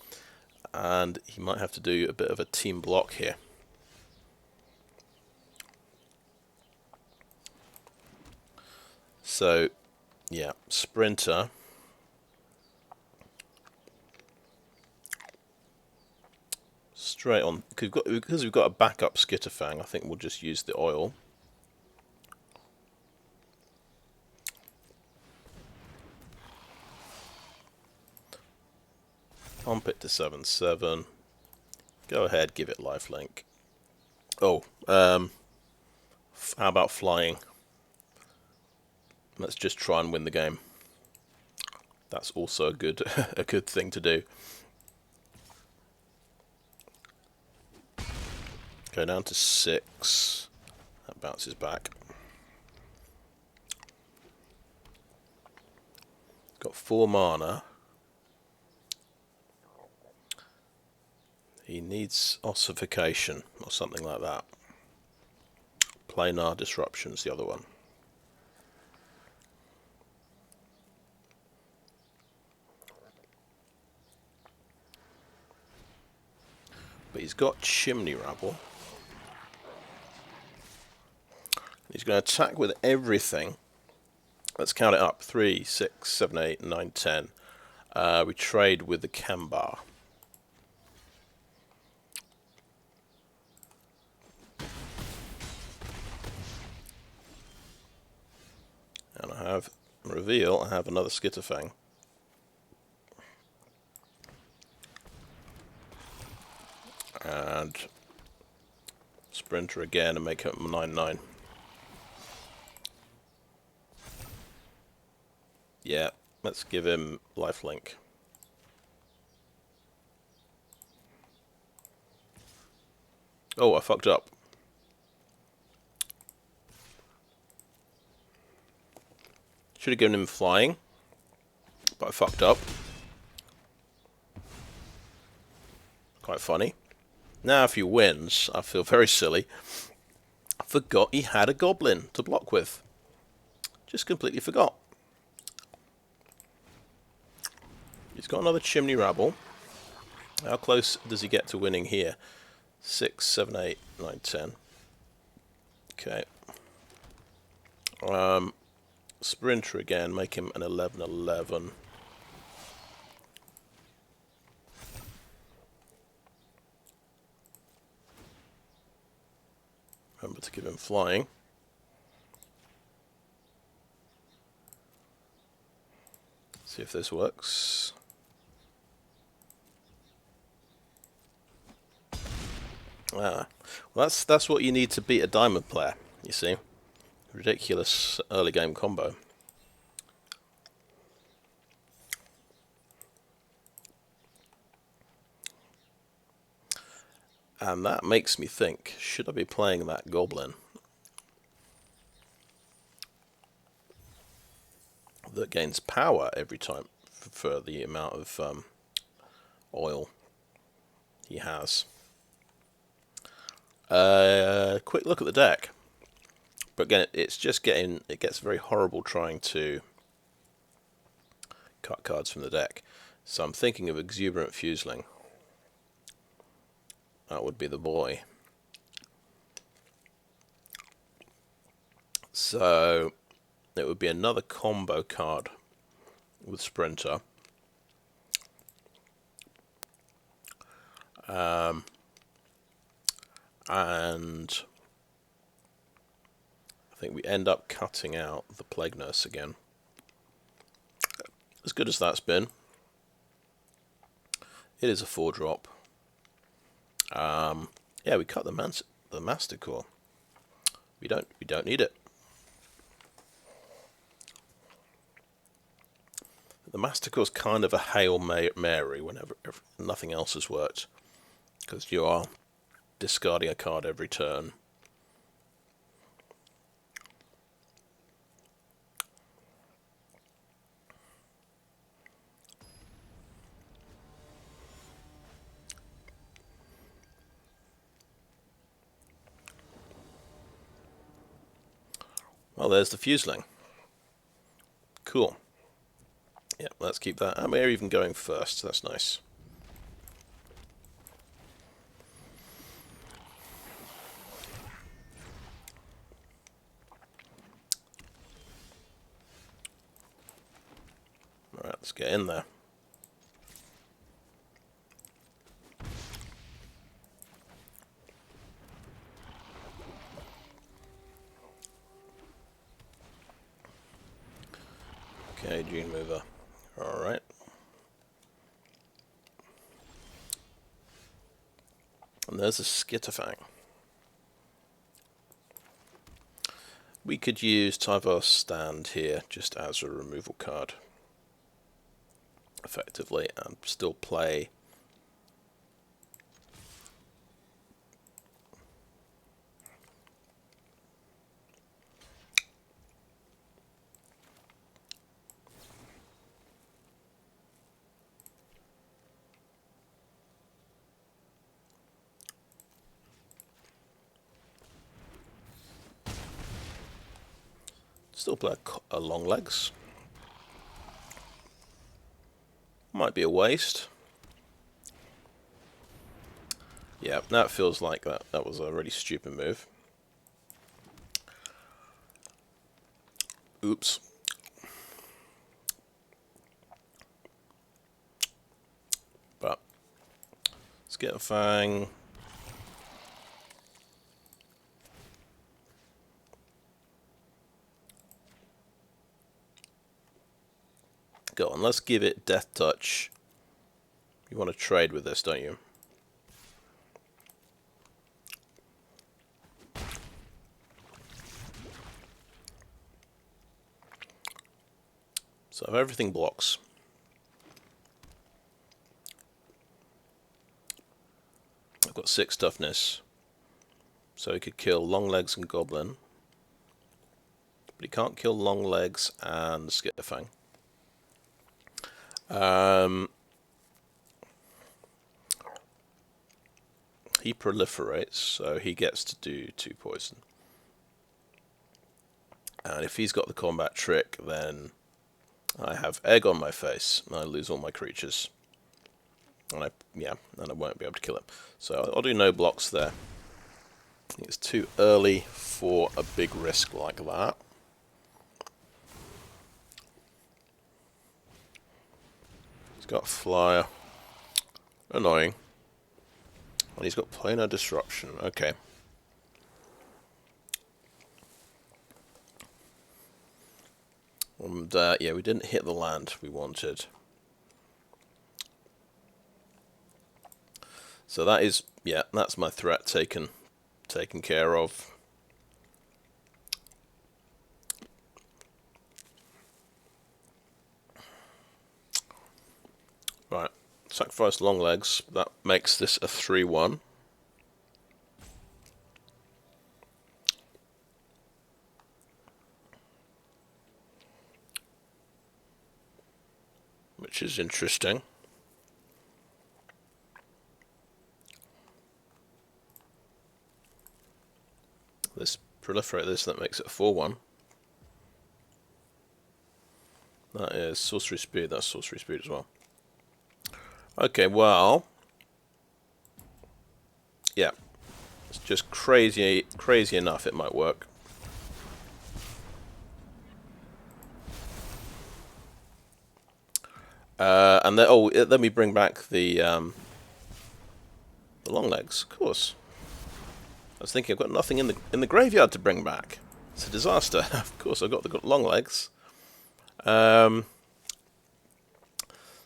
and he might have to do a bit of a team block here. So, yeah, Sprinter. Straight on, because we've got a backup Skitterfang, I think we'll just use the oil. Pump it to 7/7. Go ahead, give it lifelink. Oh, how about flying? Let's just try and win the game. That's also a good a good thing to do. Go down to 6. That bounces back. Got 4 mana. He needs ossification or something like that. Planar Disruption's the other one. But he's got Chimney Rabble. He's going to attack with everything. Let's count it up. 3, 6, 7, 8, 9, 10. We trade with the Kambar. And I have, reveal, I have another Skitterfang. And Sprinter again and make it 9/9. Yeah, let's give him lifelink. Oh, I fucked up. Should have given him flying, but I fucked up. Quite funny. Now if he wins, I feel very silly. I forgot he had a goblin to block with. Just completely forgot. He's got another Chimney Rabble. How close does he get to winning here? 6, 7, 8, 9, 10. Okay. Sprinter again, make him an 11/11. Remember to give him flying. See if this works. Well, that's what you need to beat a diamond player, you see. Ridiculous early game combo. And that makes me think, should I be playing that goblin that gains power every time for the amount of oil he has? Quick look at the deck. But again, it gets very horrible trying to cut cards from the deck. So I'm thinking of Exuberant Fuseling. That would be the boy. So it would be another combo card with Sprinter. And I think we end up cutting out the Plague Nurse again. As good as that's been, it is a 4-drop. Yeah, we cut the Masticore. We don't need it. The Masticore's kind of a Hail Mary whenever nothing else has worked, because you are discarding a card every turn. Well, there's the Fuseling. Cool. Yeah, let's keep that. And we're even going first. That's nice. Alright, let's get in there. Okay, Gene Mover. Alright. And there's a Skitterfang. We could use Tyvar's Stand here just as a removal card, effectively, and still play a Longlegs. Might be a waste. Yeah, that feels like that was a really stupid move. Oops. But Skitterfang. Go on, let's give it Death Touch. You want to trade with this, don't you? So if everything blocks, I've got 6 toughness, so he could kill Longlegs and Goblin, but he can't kill Longlegs and Skitterfang. He proliferates, so he gets to do 2 poison. And if he's got the combat trick, then I have egg on my face, and I lose all my creatures. And I won't be able to kill him. So I'll do no blocks there. I think it's too early for a big risk like that. He's got Flyer. Annoying. And he's got Planar Disruption. Okay. And yeah, we didn't hit the land we wanted. So that is, yeah, that's my threat taken care of. Right, sacrifice Longlegs. That makes this a 3-1. Which is interesting. Let's proliferate this, that makes it a 4-1. That is Sorcery Speed, that's Sorcery Speed as well. Okay, well... yeah. It's just crazy enough it might work. And then, oh, let me bring back the Longlegs, of course. I was thinking I've got nothing in the graveyard to bring back. It's a disaster. Of course, I've got the Longlegs.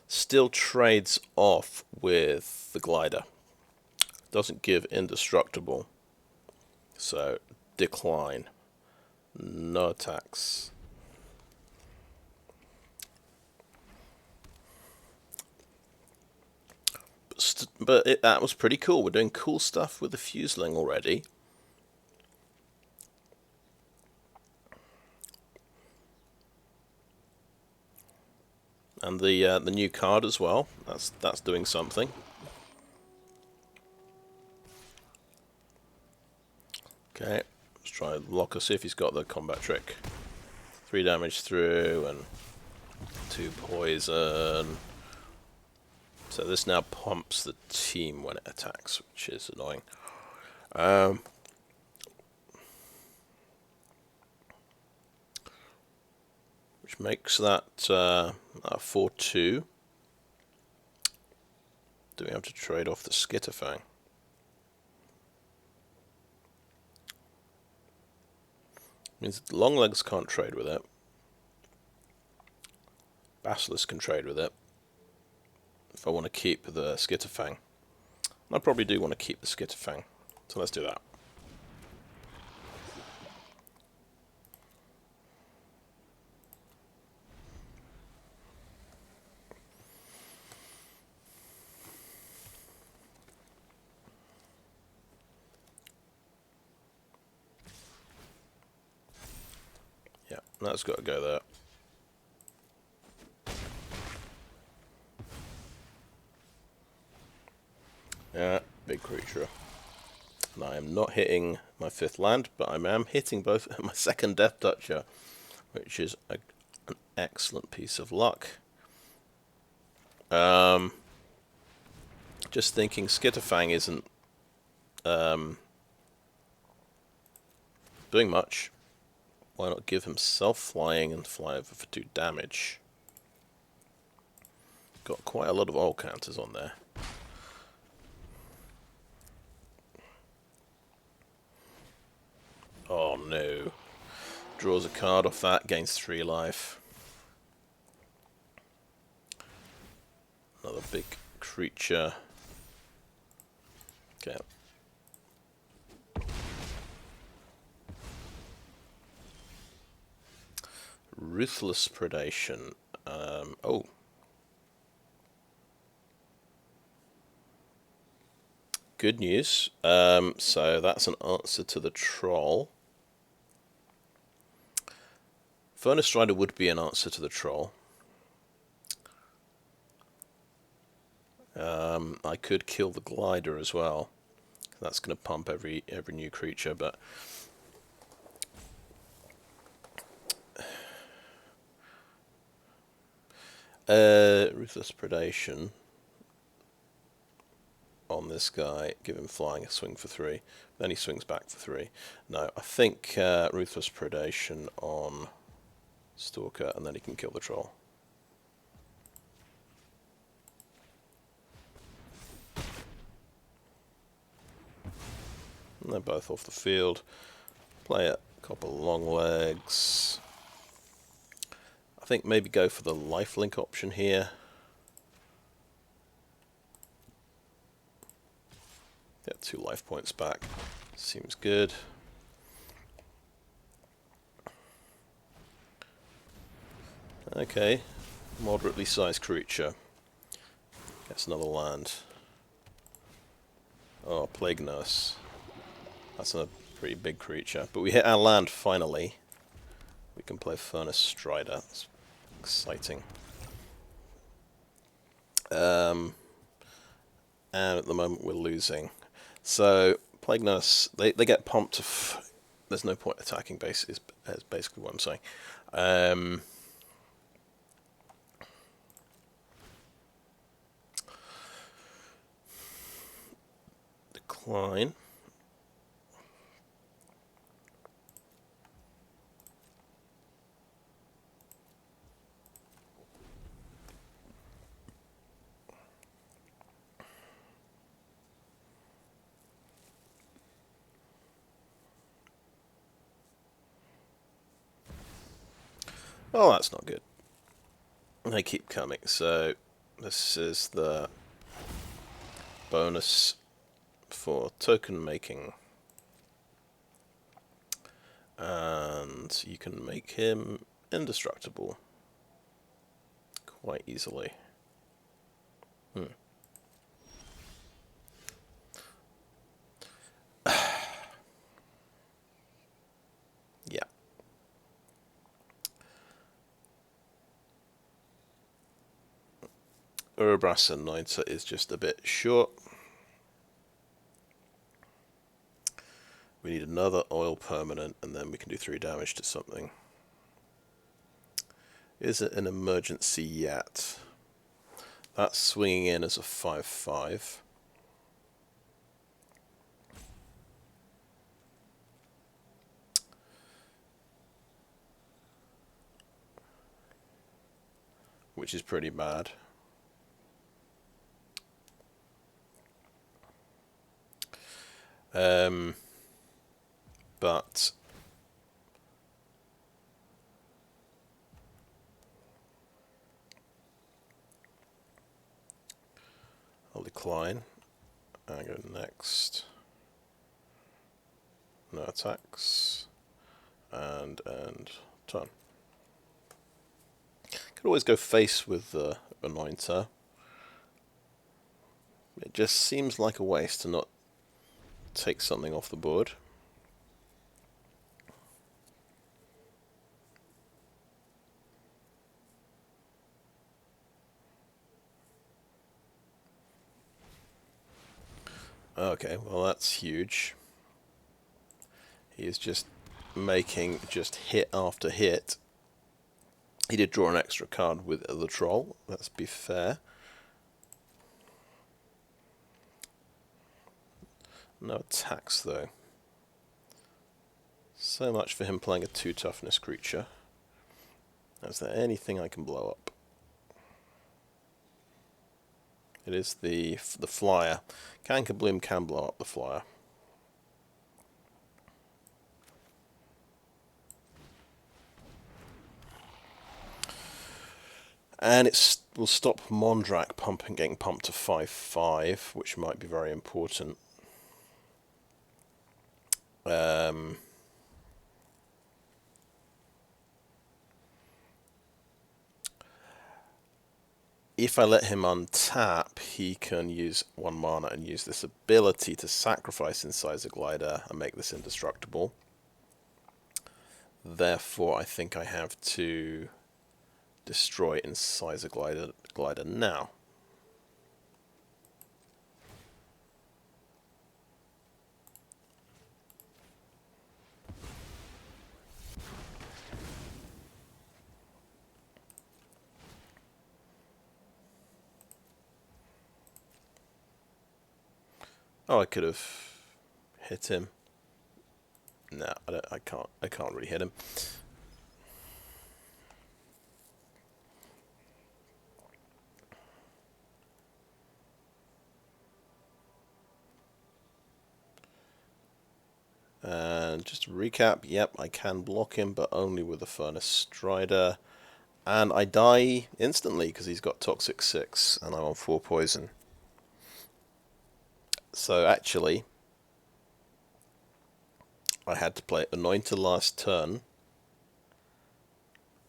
Still trades off with the Glider. Doesn't give indestructible. So, decline. No attacks. But that was pretty cool. We're doing cool stuff with the Fuseling already. And the new card as well. That's doing something. Okay, let's try Locker, see if he's got the combat trick. 3 damage through and 2 poison. So this now pumps the team when it attacks, which is annoying. Which makes that 4-2. Do we have to trade off the Skitterfang? Means that Longlegs can't trade with it. Basilisk can trade with it. If I want to keep the Skitterfang. I probably do want to keep the Skitterfang. So let's do that. Yeah, that's got to go there. Yeah, big creature. And I am not hitting my 5th land, but I am hitting both my 2nd Death Toucher, which is an excellent piece of luck. Just thinking Skitterfang isn't doing much. Why not give himself flying and fly over for 2 damage? Got quite a lot of oil counters on there. Oh no. Draws a card off that, gains 3 life. Another big creature. Okay. Ruthless Predation. Oh. Good news. So that's an answer to the troll. Furnace Strider would be an answer to the troll. I could kill the Glider as well. That's going to pump every new creature, but Ruthless Predation on this guy, give him flying, a swing for 3. Then he swings back for 3. No, I think Ruthless Predation on Stalker, and then he can kill the troll. And they're both off the field. Play it, Copper Longlegs. I think maybe go for the lifelink option here. Get 2 life points back. Seems good. Okay, moderately sized creature. Gets another land. Oh, Plague Nurse. That's a pretty big creature. But we hit our land finally. We can play Furnace Strider. That's exciting. And at the moment we're losing. So, Plague Nurse, they get pumped to there's no point attacking base, is basically what I'm saying. Decline. Oh, that's not good. They keep coming, so this is the bonus for token making. And you can make him indestructible quite easily. Yeah. Urabrask Anointer is just a bit short. We need another oil permanent, and then we can do 3 damage to something. Is it an emergency yet? That's swinging in as a 5/5. Which is pretty bad. But I'll decline. I go next. No attacks. And turn. Could always go face with the Anointer. It just seems like a waste to not take something off the board. Okay, well that's huge. He is just making just hit after hit. He did draw an extra card with the troll, let's be fair. No attacks though. So much for him playing a 2 toughness creature. Is there anything I can blow up? It is the flyer. Cankerbloom can blow up the flyer. And it will stop Mondrak getting pumped to 5/5, which might be very important. If I let him untap, he can use 1 mana and use this ability to sacrifice Incisor Glider and make this indestructible. Therefore, I think I have to destroy Incisor Glider now. Oh, I could have hit him. No, I can't really hit him. And just to recap, yep, I can block him, but only with the Furnace Strider. And I die instantly because he's got Toxic 6 and I'm on 4 poison. So actually, I had to play Anointer last turn,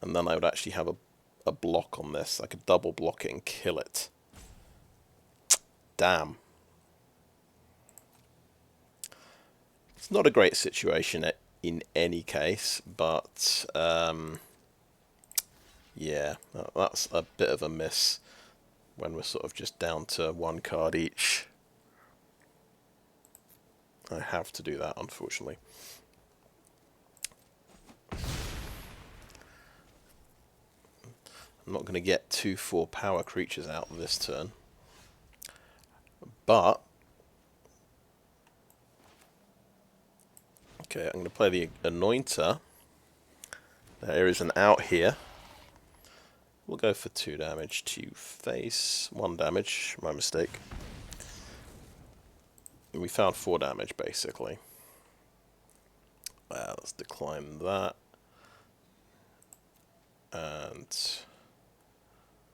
and then I would actually have a block on this. I could double block it and kill it. Damn. It's not a great situation in any case, but yeah, that's a bit of a miss when we're sort of just down to 1 card each. I have to do that, unfortunately. I'm not going to get 2/4 power creatures out this turn. But okay, I'm going to play the Anointer. There is an out here. We'll go for 2 damage to face. 1 damage, my mistake. And we found 4 damage, basically. Let's decline that. And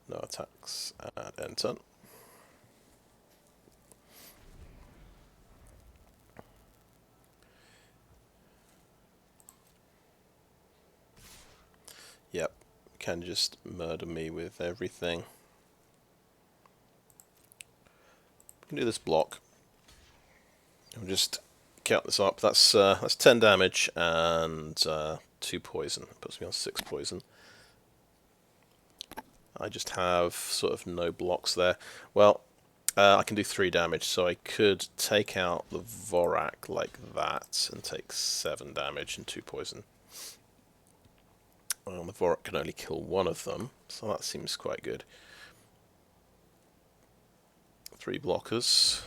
no attacks, and end turn. Yep, can just murder me with everything. We can do this block. I'll just count this up. That's 10 damage and 2 poison. Puts me on 6 poison. I just have sort of no blocks there. Well, I can do 3 damage, so I could take out the Vorak like that and take 7 damage and 2 poison. Well, the Vorak can only kill 1 of them, so that seems quite good. 3 blockers.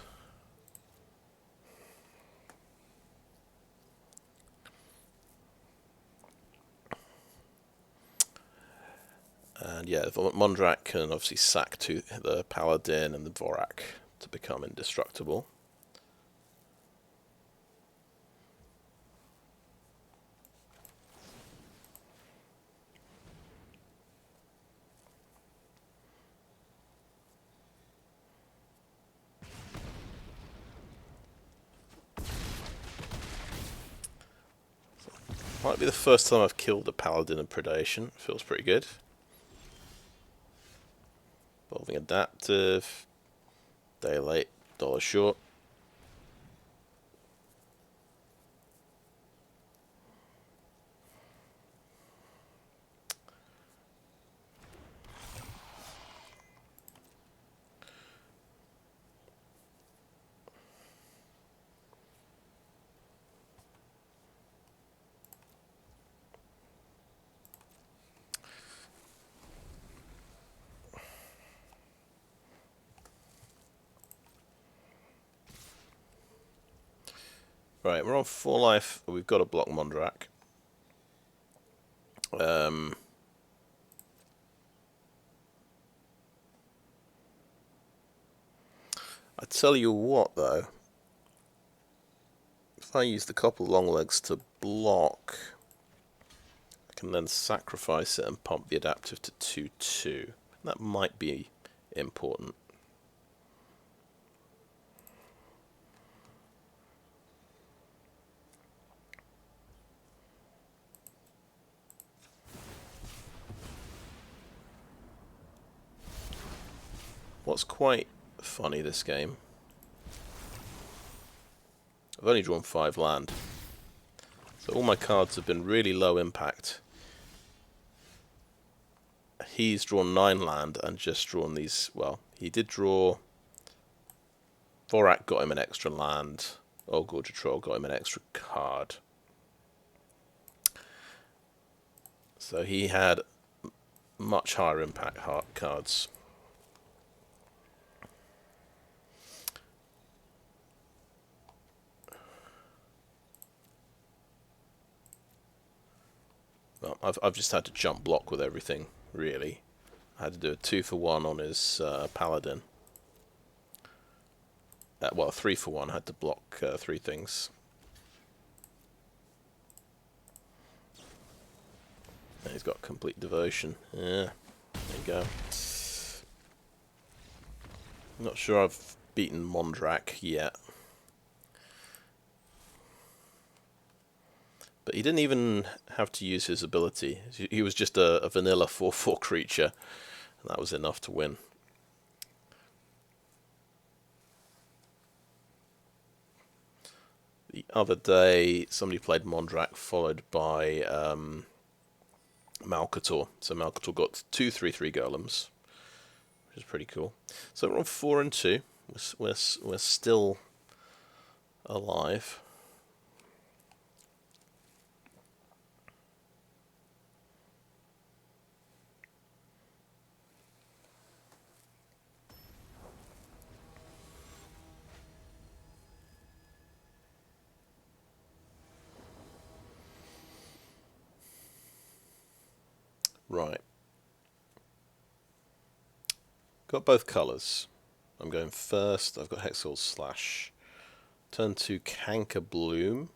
And yeah, the Mondrak can obviously sack to the Paladin and the Vorak to become indestructible. Might be the first time I've killed a Paladin of Predation. Feels pretty good. Evolving Adaptive. Day late, dollar short. Right, we're on 4 life. We've got to block Mondrak. I tell you what, though. If I use the Copper Longlegs to block, I can then sacrifice it and pump the adaptive to 2/2. That might be important. What's quite funny this game, I've only drawn 5 land, so all my cards have been really low impact. He's drawn 9 land and just drawn these. Well, he did draw. Vorak got him an extra land. Gorge Troll got him an extra card. So he had much higher impact cards. Well, I've just had to jump block with everything, really. I had to do a 2-for-1 on his Paladin. Well, 3-for-1. I had to block 3 things. And he's got complete devotion. Yeah, there you go. I'm not sure I've beaten Mondrak yet. But he didn't even have to use his ability. He was just a vanilla 4/4 creature, and that was enough to win. The other day, somebody played Mondrak followed by Malcator. So Malcator got 2 3/3 golems, which is pretty cool. So we're on 4 and 2. We're still alive. Right. Got both colours. I'm going first. I've got Hexgold Slash. Turn to Cankerbloom.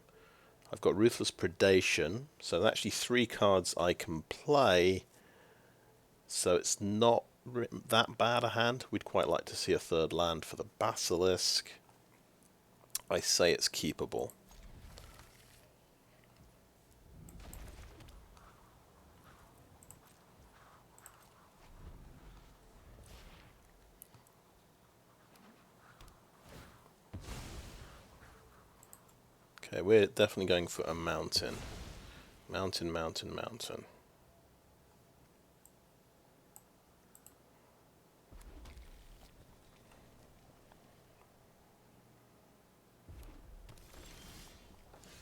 I've got Ruthless Predation. So there's actually 3 cards I can play. So it's not that bad a hand. We'd quite like to see a 3rd land for the Basilisk. I say it's keepable. Okay, we're definitely going for a mountain. Mountain, mountain, mountain.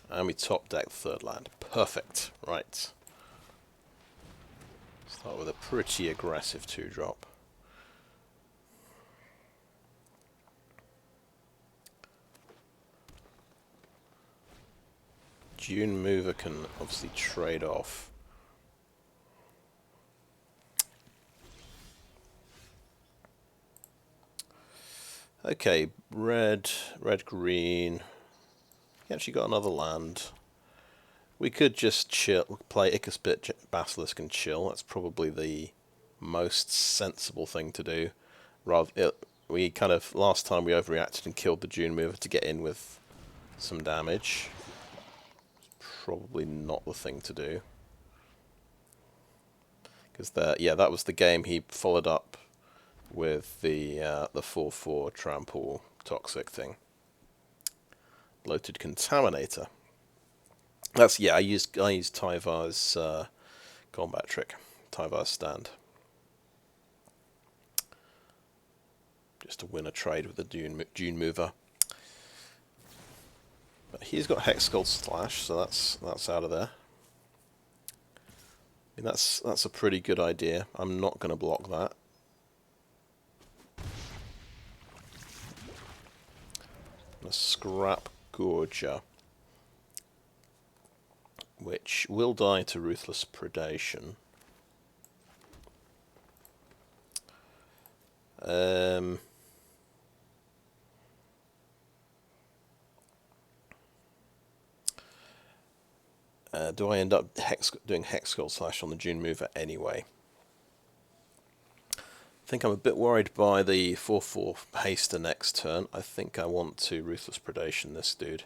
And we top deck 3rd land. Perfect. Right. Start with a pretty aggressive 2-drop. Dune Mover can obviously trade off. Okay, red, green. He actually got another land. We could just chill, play Ichorspit Basilisk and chill. That's probably the most sensible thing to do. We kind of, last time we overreacted and killed the Dune Mover to get in with some damage. Probably not the thing to do. Because that was the game he followed up with the 4/4 trample toxic thing. Bloated Contaminator. I used Tyvar's combat trick, Tyvar's stand, just to win a trade with the Dune Mover. But he's got Hexgold Slash, so that's out of there. I mean, that's a pretty good idea. I'm not going to block that. A Scrap Gorger, which will die to Ruthless Predation. Do I end up doing Hexgold Slash on the Dune Mover anyway? I think I'm a bit worried by the 4/4 haster next turn. I think I want to Ruthless Predation this dude.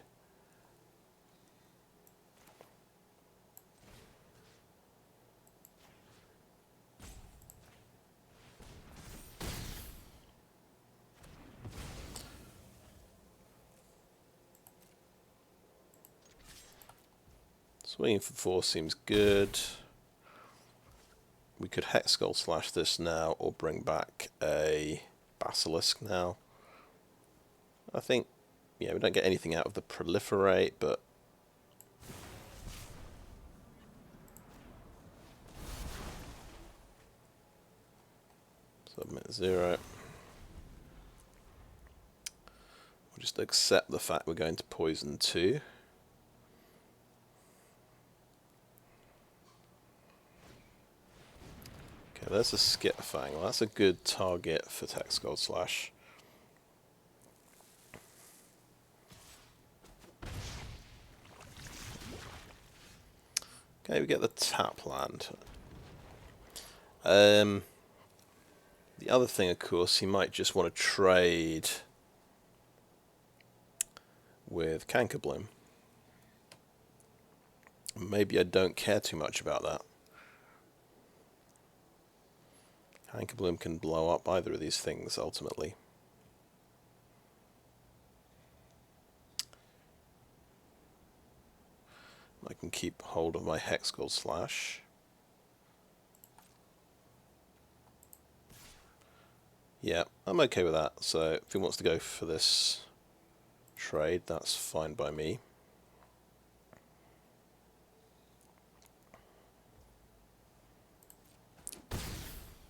Swinging for 4 seems good. We could Hexgold Slash this now, or bring back a Basilisk now. I think, we don't get anything out of the Proliferate, but submit 0. We'll just accept the fact we're going to poison 2. Okay, there's a Skitterfang. Well, that's a good target for Hexgold Slash. Okay, we get the tap land. The other thing, of course, he might just want to trade with Cankerbloom. Maybe I don't care too much about that. Cankerbloom can blow up either of these things, ultimately. I can keep hold of my Hexgold Slash. Yeah, I'm okay with that. So if he wants to go for this trade, that's fine by me.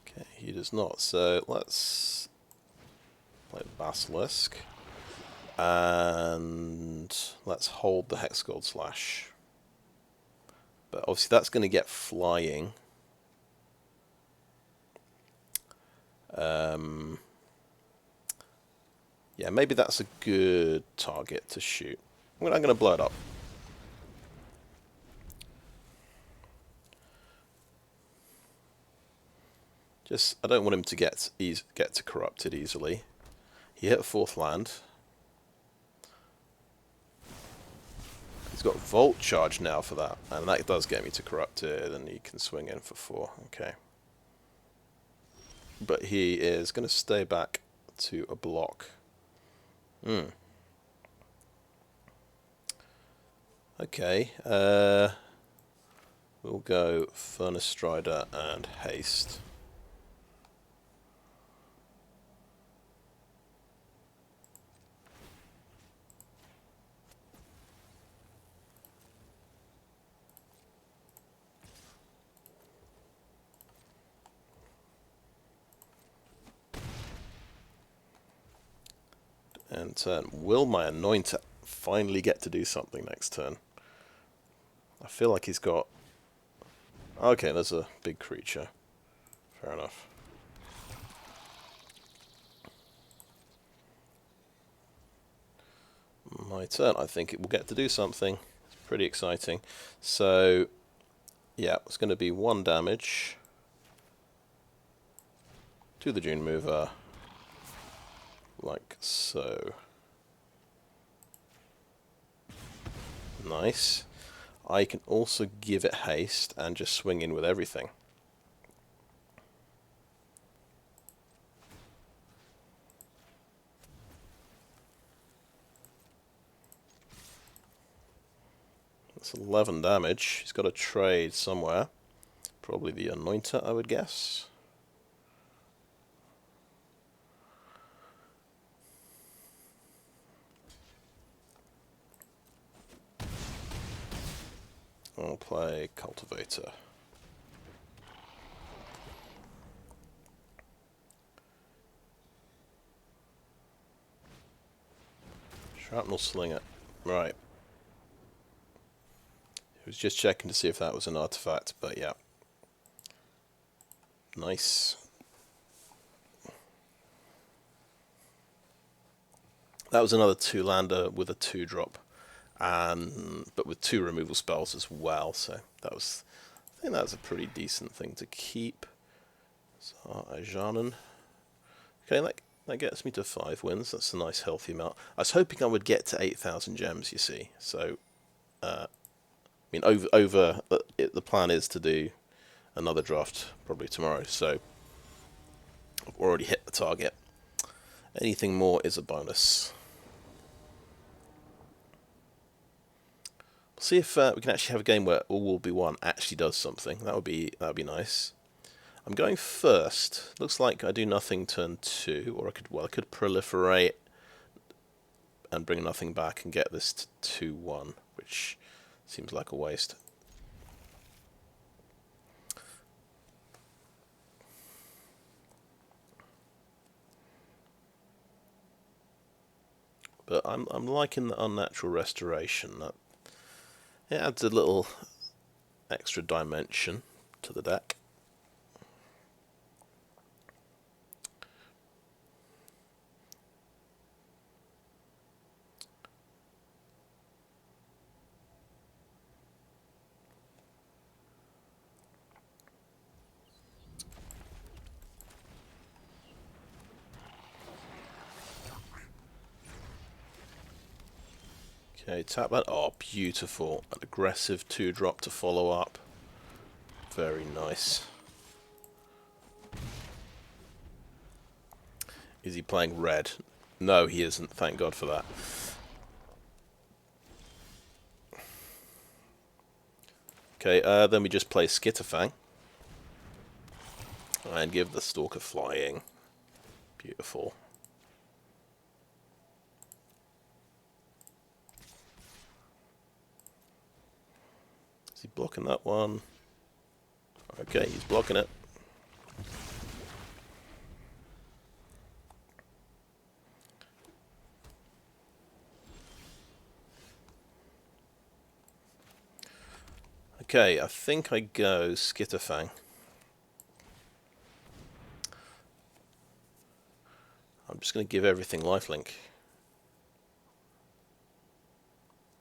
Okay, he does not. So let's play the Basilisk. And let's hold the Hexgold Slash. But obviously that's going to get flying. Yeah, maybe that's a good target to shoot. I'm going to blow it up. Just, I don't want him to get to corrupted easily. He hit 4th land. He's got Volt Charge now for that, and that does get me to corrupted, and he can swing in for 4. Okay. But he is going to stay back to a block. Okay. We'll go Furnace Strider and Haste. And turn. Will my Anointer finally get to do something next turn? I feel like he's got... Okay, there's a big creature. Fair enough. My turn. I think it will get to do something. It's pretty exciting. So, yeah, it's going to be 1 damage to the Dune Mover, like so. Nice. I can also give it haste and just swing in with everything. That's 11 damage. He's got to trade somewhere. Probably the Anointer, I would guess. I'll play Cultivator. Shrapnel Slinger. Right. I was just checking to see if that was an artifact, but yeah. Nice. That was another 2-lander with a 2-drop, but with 2 removal spells as well. So that was, I think that was a pretty decent thing to keep. So Ajanen. Okay, that gets me to 5 wins. That's a nice healthy amount. I was hoping I would get to 8,000 gems. You see, so I mean, the plan is to do another draft probably tomorrow. So I've already hit the target. Anything more is a bonus. We'll see if we can actually have a game where All Will Be One actually does something. That would be nice. I'm going first. Looks like I do nothing turn 2, or I could proliferate and bring nothing back and get this to 2-1, which seems like a waste. But I'm liking the Unnatural Restoration. That it adds a little extra dimension to the deck. Okay, tap that. Oh, beautiful. An aggressive 2-drop to follow up. Very nice. Is he playing red? No, he isn't. Thank God for that. Okay, then we just play Skitterfang. And give the Stalker flying. Beautiful. Is he blocking that one? Okay, he's blocking it. Okay, I think I go Skitterfang. just going to give everything lifelink.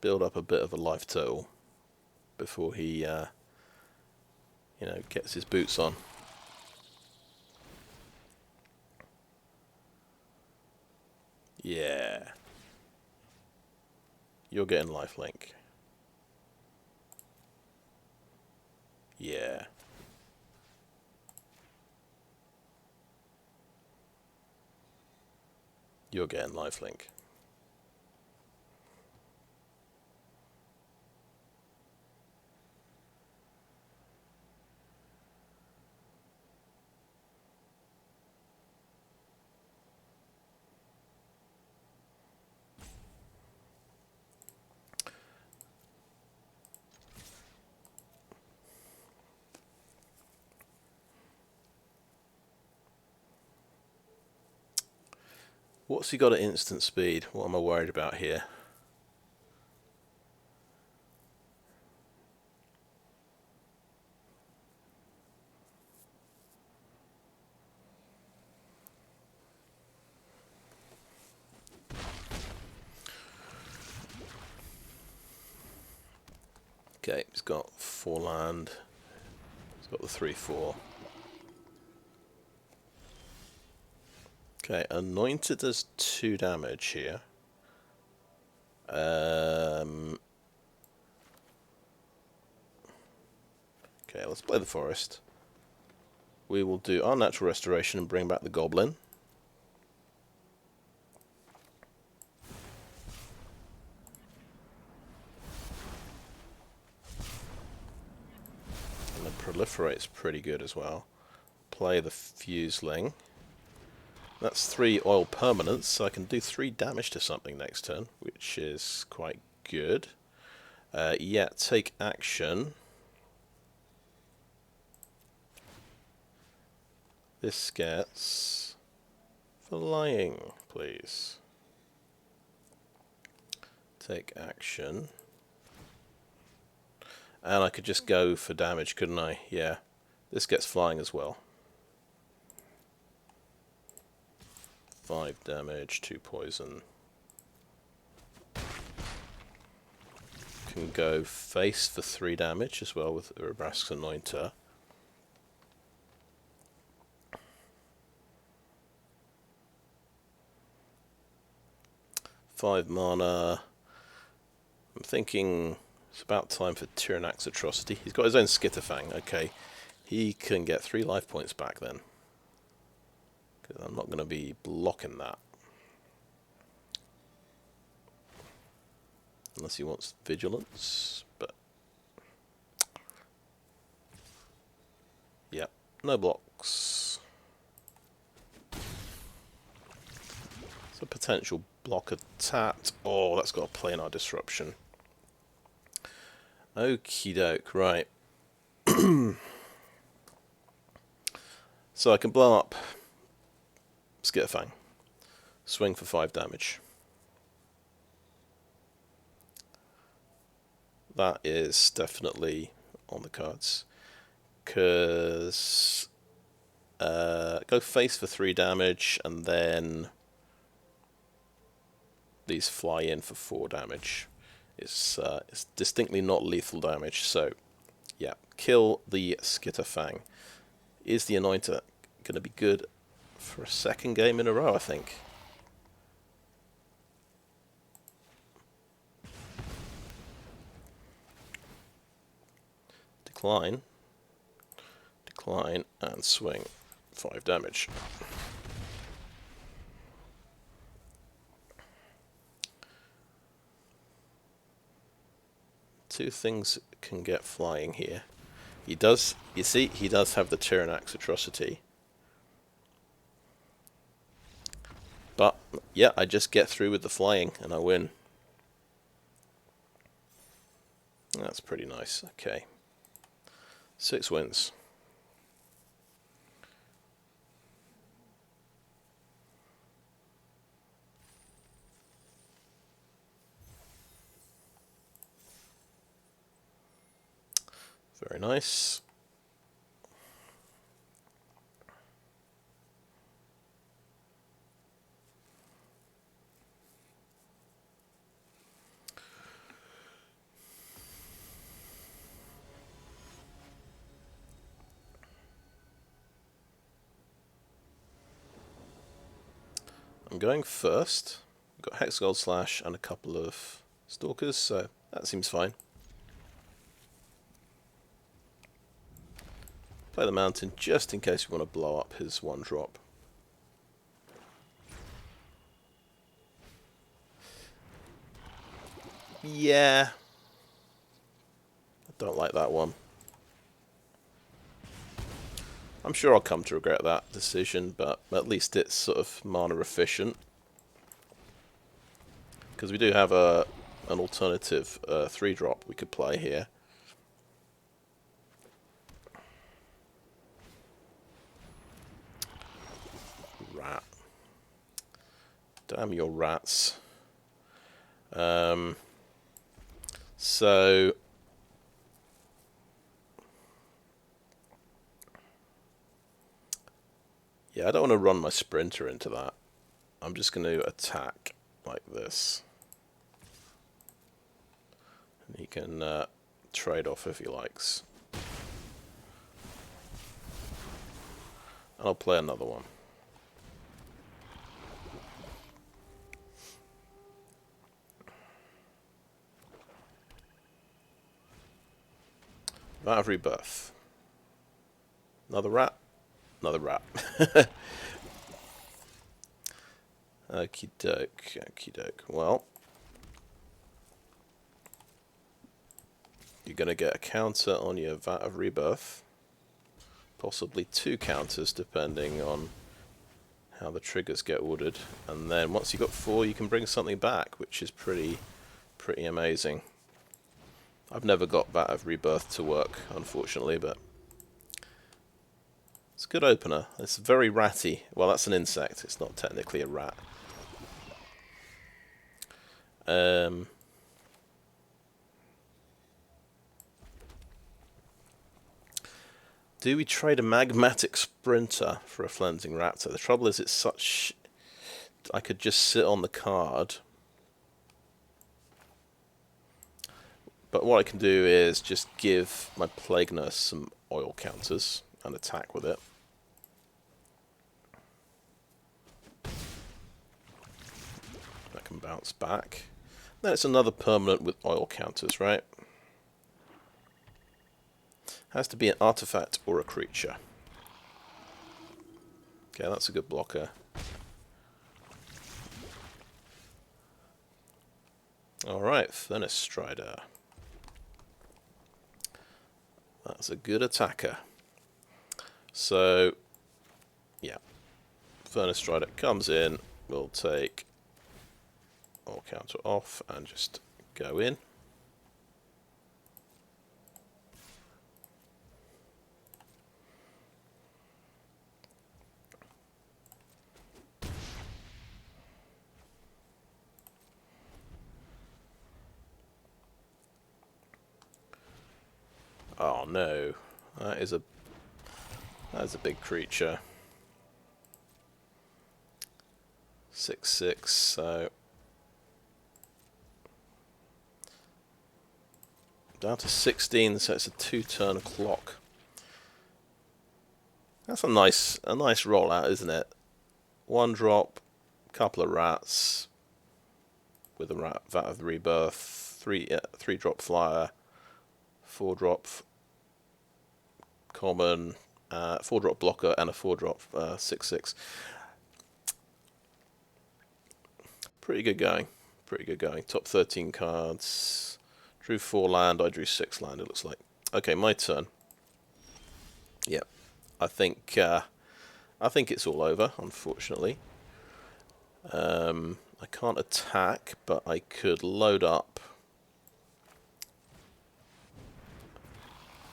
Build up a bit of a life total before he, you know, gets his boots on. Yeah. You're getting lifelink. Yeah. You're getting lifelink. What's he got at instant speed? What am I worried about here? Okay, he's got 4 land. He's got the 3/4. Okay, Anointer does 2 damage here. Okay, let's play the forest. We will do Unnatural Restoration and bring back the goblin. And the Proliferate's pretty good as well. Play the Fuseling. That's 3 oil permanents, so I can do 3 damage to something next turn, which is quite good. Yeah, take action. This gets flying, please. Take action. And I could just go for damage, couldn't I? Yeah. This gets flying as well. 5 damage, 2 poison. Can go face for 3 damage as well with Urabrask's Anointer. Five mana. I'm thinking it's about time for Tyrannak's Atrocity. He's got his own Skitterfang. Okay, he can get 3 life points back then. Because I'm not going to be blocking that. Unless he wants Vigilance, but... Yep, no blocks. It's a potential blocker tapped. Oh, that's got a planar disruption. Okie doke, right. So I can blow up Skitterfang. Swing for 5 damage. That is definitely on the cards. Because go face for 3 damage, and then these fly in for 4 damage. It's distinctly not lethal damage, so yeah, kill the Skitterfang. Is the Anointer going to be good for a 2nd game in a row, I think? Decline, and swing. 5 damage. Two things can get flying here. He does, you see, he does have the Tyrannak's Atrocity. But, yeah, I just get through with the flying and I win. That's pretty nice. Okay. 6 wins. Very nice. I'm going first. We've got Hexgold Slash and a couple of Stalkers, so that seems fine. Play the Mountain just in case we want to blow up his 1-drop. Yeah. I don't like that one. I'm sure I'll come to regret that decision, but at least it's sort of mana efficient. Because we do have an alternative 3-drop we could play here. Rat. Damn your rats. So... yeah, I don't want to run my Sprinter into that. I'm just going to attack like this. And he can trade off if he likes. And I'll play another one. Vat of Rebirth. Another rat. Another rat. Okie doke, okie doke. Well, you're going to get a counter on your Vat of Rebirth. Possibly 2 counters depending on how the triggers get ordered. And then once you've got 4, you can bring something back, which is pretty amazing. I've never got Vat of Rebirth to work, unfortunately, but it's a good opener. It's very ratty. Well, that's an insect. It's not technically a rat. Do we trade a Magmatic Sprinter for a Flensing Raptor? The trouble is it's such... I could just sit on the card. But what I can do is just give my Plague Nurse some oil counters and attack with it. That can bounce back. Then it's another permanent with oil counters, right? Has to be an artifact or a creature. Okay, that's a good blocker. Alright, Furnace Strider. That's a good attacker. So, yeah. Furnace Strider comes in. We'll take all counter off and just go in. Oh no, that is a big creature. 6/6, so down to 16, so it's a 2-turn clock. That's a nice rollout, isn't it? 1-drop, couple of rats with a Vat of Rebirth, 3-drop flyer, 4-drop common, 4-drop blocker, and a 4-drop 6/6. Pretty good going. Pretty good going. Top 13 cards. Drew 4 land. I drew 6 land. It looks like. Okay, my turn. Yep. I think it's all over. Unfortunately, I can't attack, but I could load up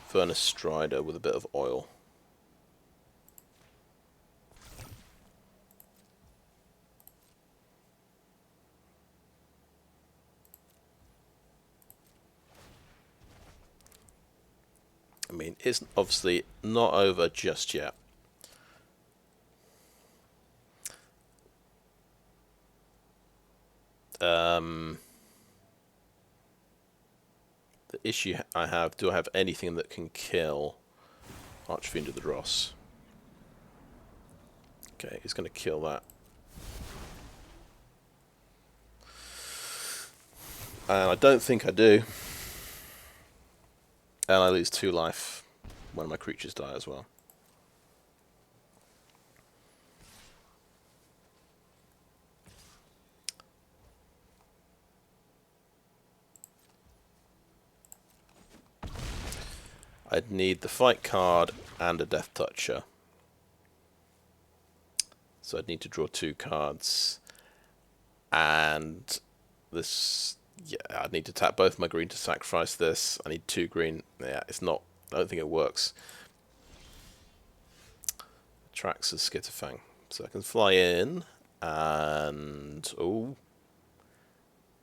Furnace Strider with a bit of oil. I mean, it's obviously not over just yet. The issue I have, do I have anything that can kill Archfiend of the Dross? Okay, he's going to kill that. And I don't think I do. And I lose 2 life when my creatures die as well. I'd need the fight card and a Death Toucher. So I'd need to draw 2 cards. And this... Yeah, I'd need to tap both my green to sacrifice this. I need 2 green. Yeah, it's not... I don't think it works. Atraxa Skitterfang. So I can fly in and... Oh.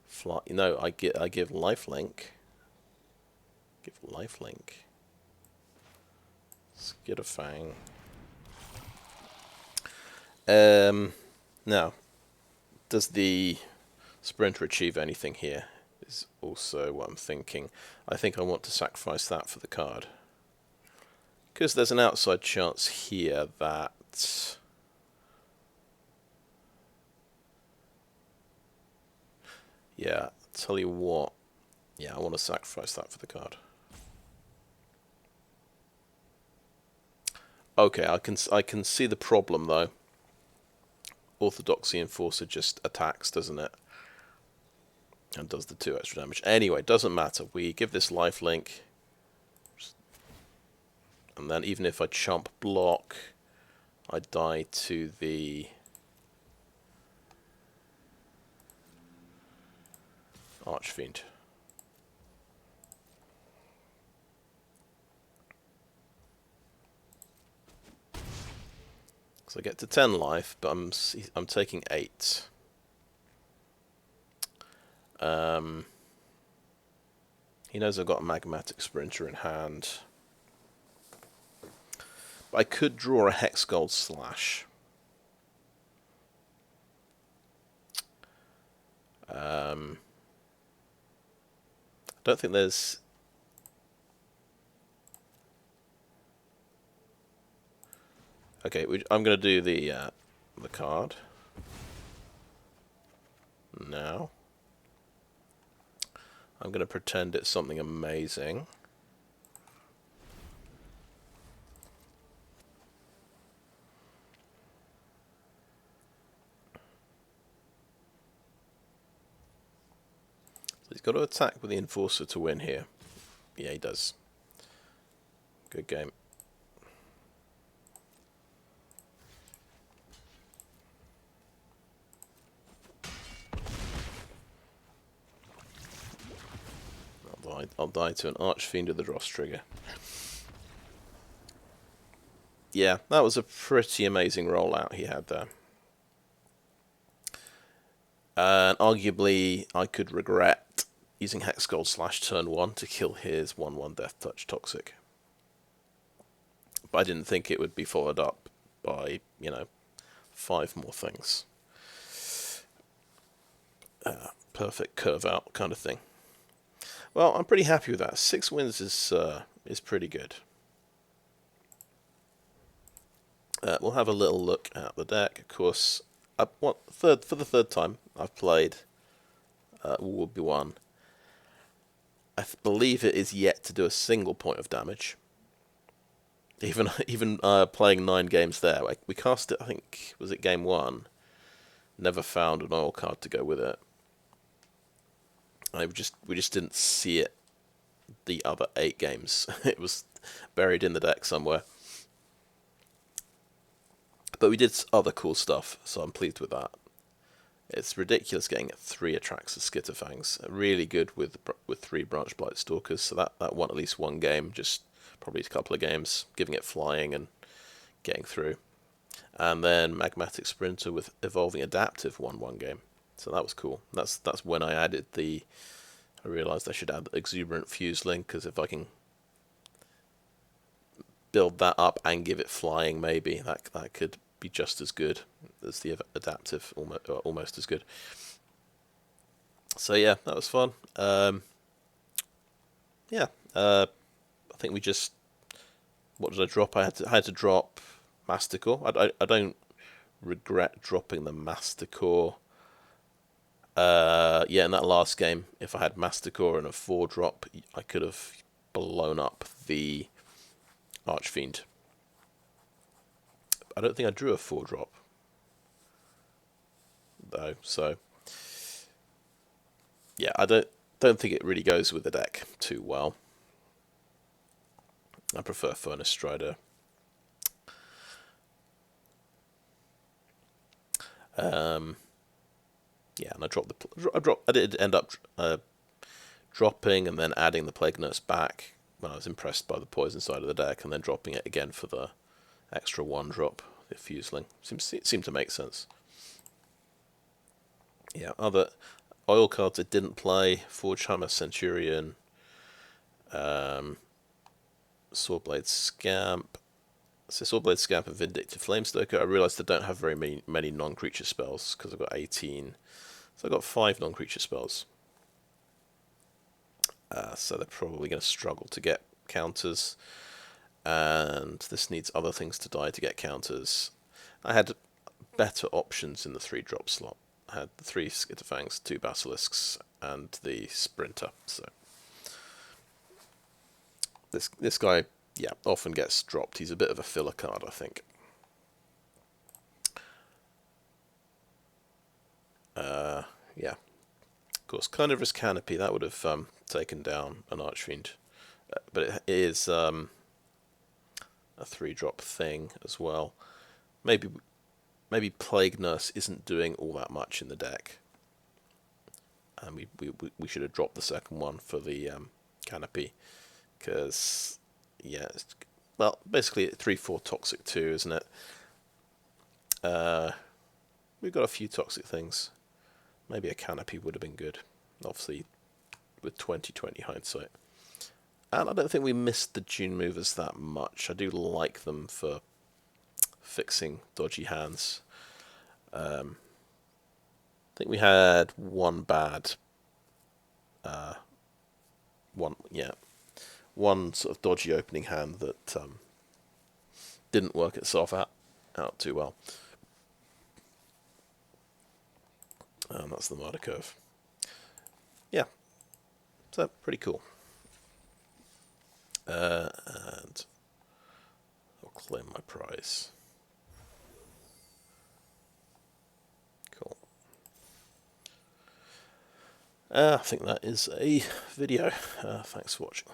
Fly... No, I give lifelink. Give lifelink. Skitterfang. Now, does the Sprinter achieve anything here? Is also what I'm thinking. I think I want to sacrifice that for the card. Because there's an outside chance here that... Yeah, tell you what. Yeah, I want to sacrifice that for the card. Okay, I can see the problem though. Orthodoxy Enforcer just attacks, doesn't it? And does the 2 extra damage. Anyway, doesn't matter. We give this lifelink. And then even if I chump block, I die to the... Archfiend. So I get to 10 life, but I'm taking 8. He knows I've got a Magmatic Sprinter in hand. But I could draw a Hexgold Slash. I don't think there's... Okay, I'm going to do the card. Now. I'm going to pretend it's something amazing. So he's got to attack with the Enforcer to win here. Yeah, he does. Good game. I'll die to an Archfiend with the Dross trigger. Yeah, that was a pretty amazing rollout he had there. And arguably, I could regret using Hexgold Slash turn 1 to kill his 1/1 Death Touch Toxic. But I didn't think it would be followed up by, 5 more things. Perfect curve out kind of thing. Well, I'm pretty happy with that. 6 wins is pretty good. We'll have a little look at the deck. Of course, for the third time I've played Will-Be-One. I believe it is yet to do a single point of damage. Even playing 9 games there, we cast it. I think was it game 1. Never found an oil card to go with it. We just didn't see it the other 8 games. It was buried in the deck somewhere. But we did other cool stuff, so I'm pleased with that. It's ridiculous getting 3 Atraxa Skitterfangs. Really good with 3 Branchblight Stalkers, so that won at least 1 game, just probably a couple of games, giving it flying and getting through. And then Magmatic Sprinter with Evolving Adaptive won 1 game. So that was cool. That's when I added I realised I should add the Exuberant Fuseling, because if I can build that up and give it flying, maybe that could be just as good as the adaptive, almost as good. So yeah, that was fun. I think we just... What did I drop? I had to drop Masticore. I don't regret dropping the Masticore Yeah, in that last game, if I had Masticore and a 4-drop, I could have blown up the Archfiend. I don't think I drew a 4-drop, though, so... Yeah, I don't think it really goes with the deck too well. I prefer Furnace Strider. Yeah, and I did end up dropping and then adding the Plague Nurse back when I was impressed by the poison side of the deck, and then dropping it again for the extra 1-drop, the Fuseling. Seemed to make sense. Yeah, other oil cards I didn't play: Forgeheimer Centurion, Swordblade Scamp. So Swordblade Scamp and Vindictive Flamestoker. I realised I don't have very many non-creature spells because I've got 18. So I've got 5 non-creature spells. So they're probably going to struggle to get counters. And this needs other things to die to get counters. I had better options in the 3-drop slot. I had the 3 Skitterfangs, 2 Basilisks, and the Sprinter. So this guy, yeah, often gets dropped. He's a bit of a filler card, I think. Yeah. Of course, Carnivorous Canopy, that would have taken down an Archfiend. But it is a 3-drop thing as well. Maybe Plague Nurse isn't doing all that much in the deck. And we should have dropped the second one for the Canopy. Because, yeah, well, basically 3/4 Toxic 2, isn't it? We've got a few toxic things. Maybe a Canopy would have been good. Obviously, with 20/20 hindsight. And I don't think we missed the Dune Movers that much. I do like them for fixing dodgy hands. I think we had one bad... one sort of dodgy opening hand that didn't work itself out too well. And that's the Marder Curve. Yeah, so pretty cool. And I'll claim my prize. Cool. I think that is a video. Thanks for watching.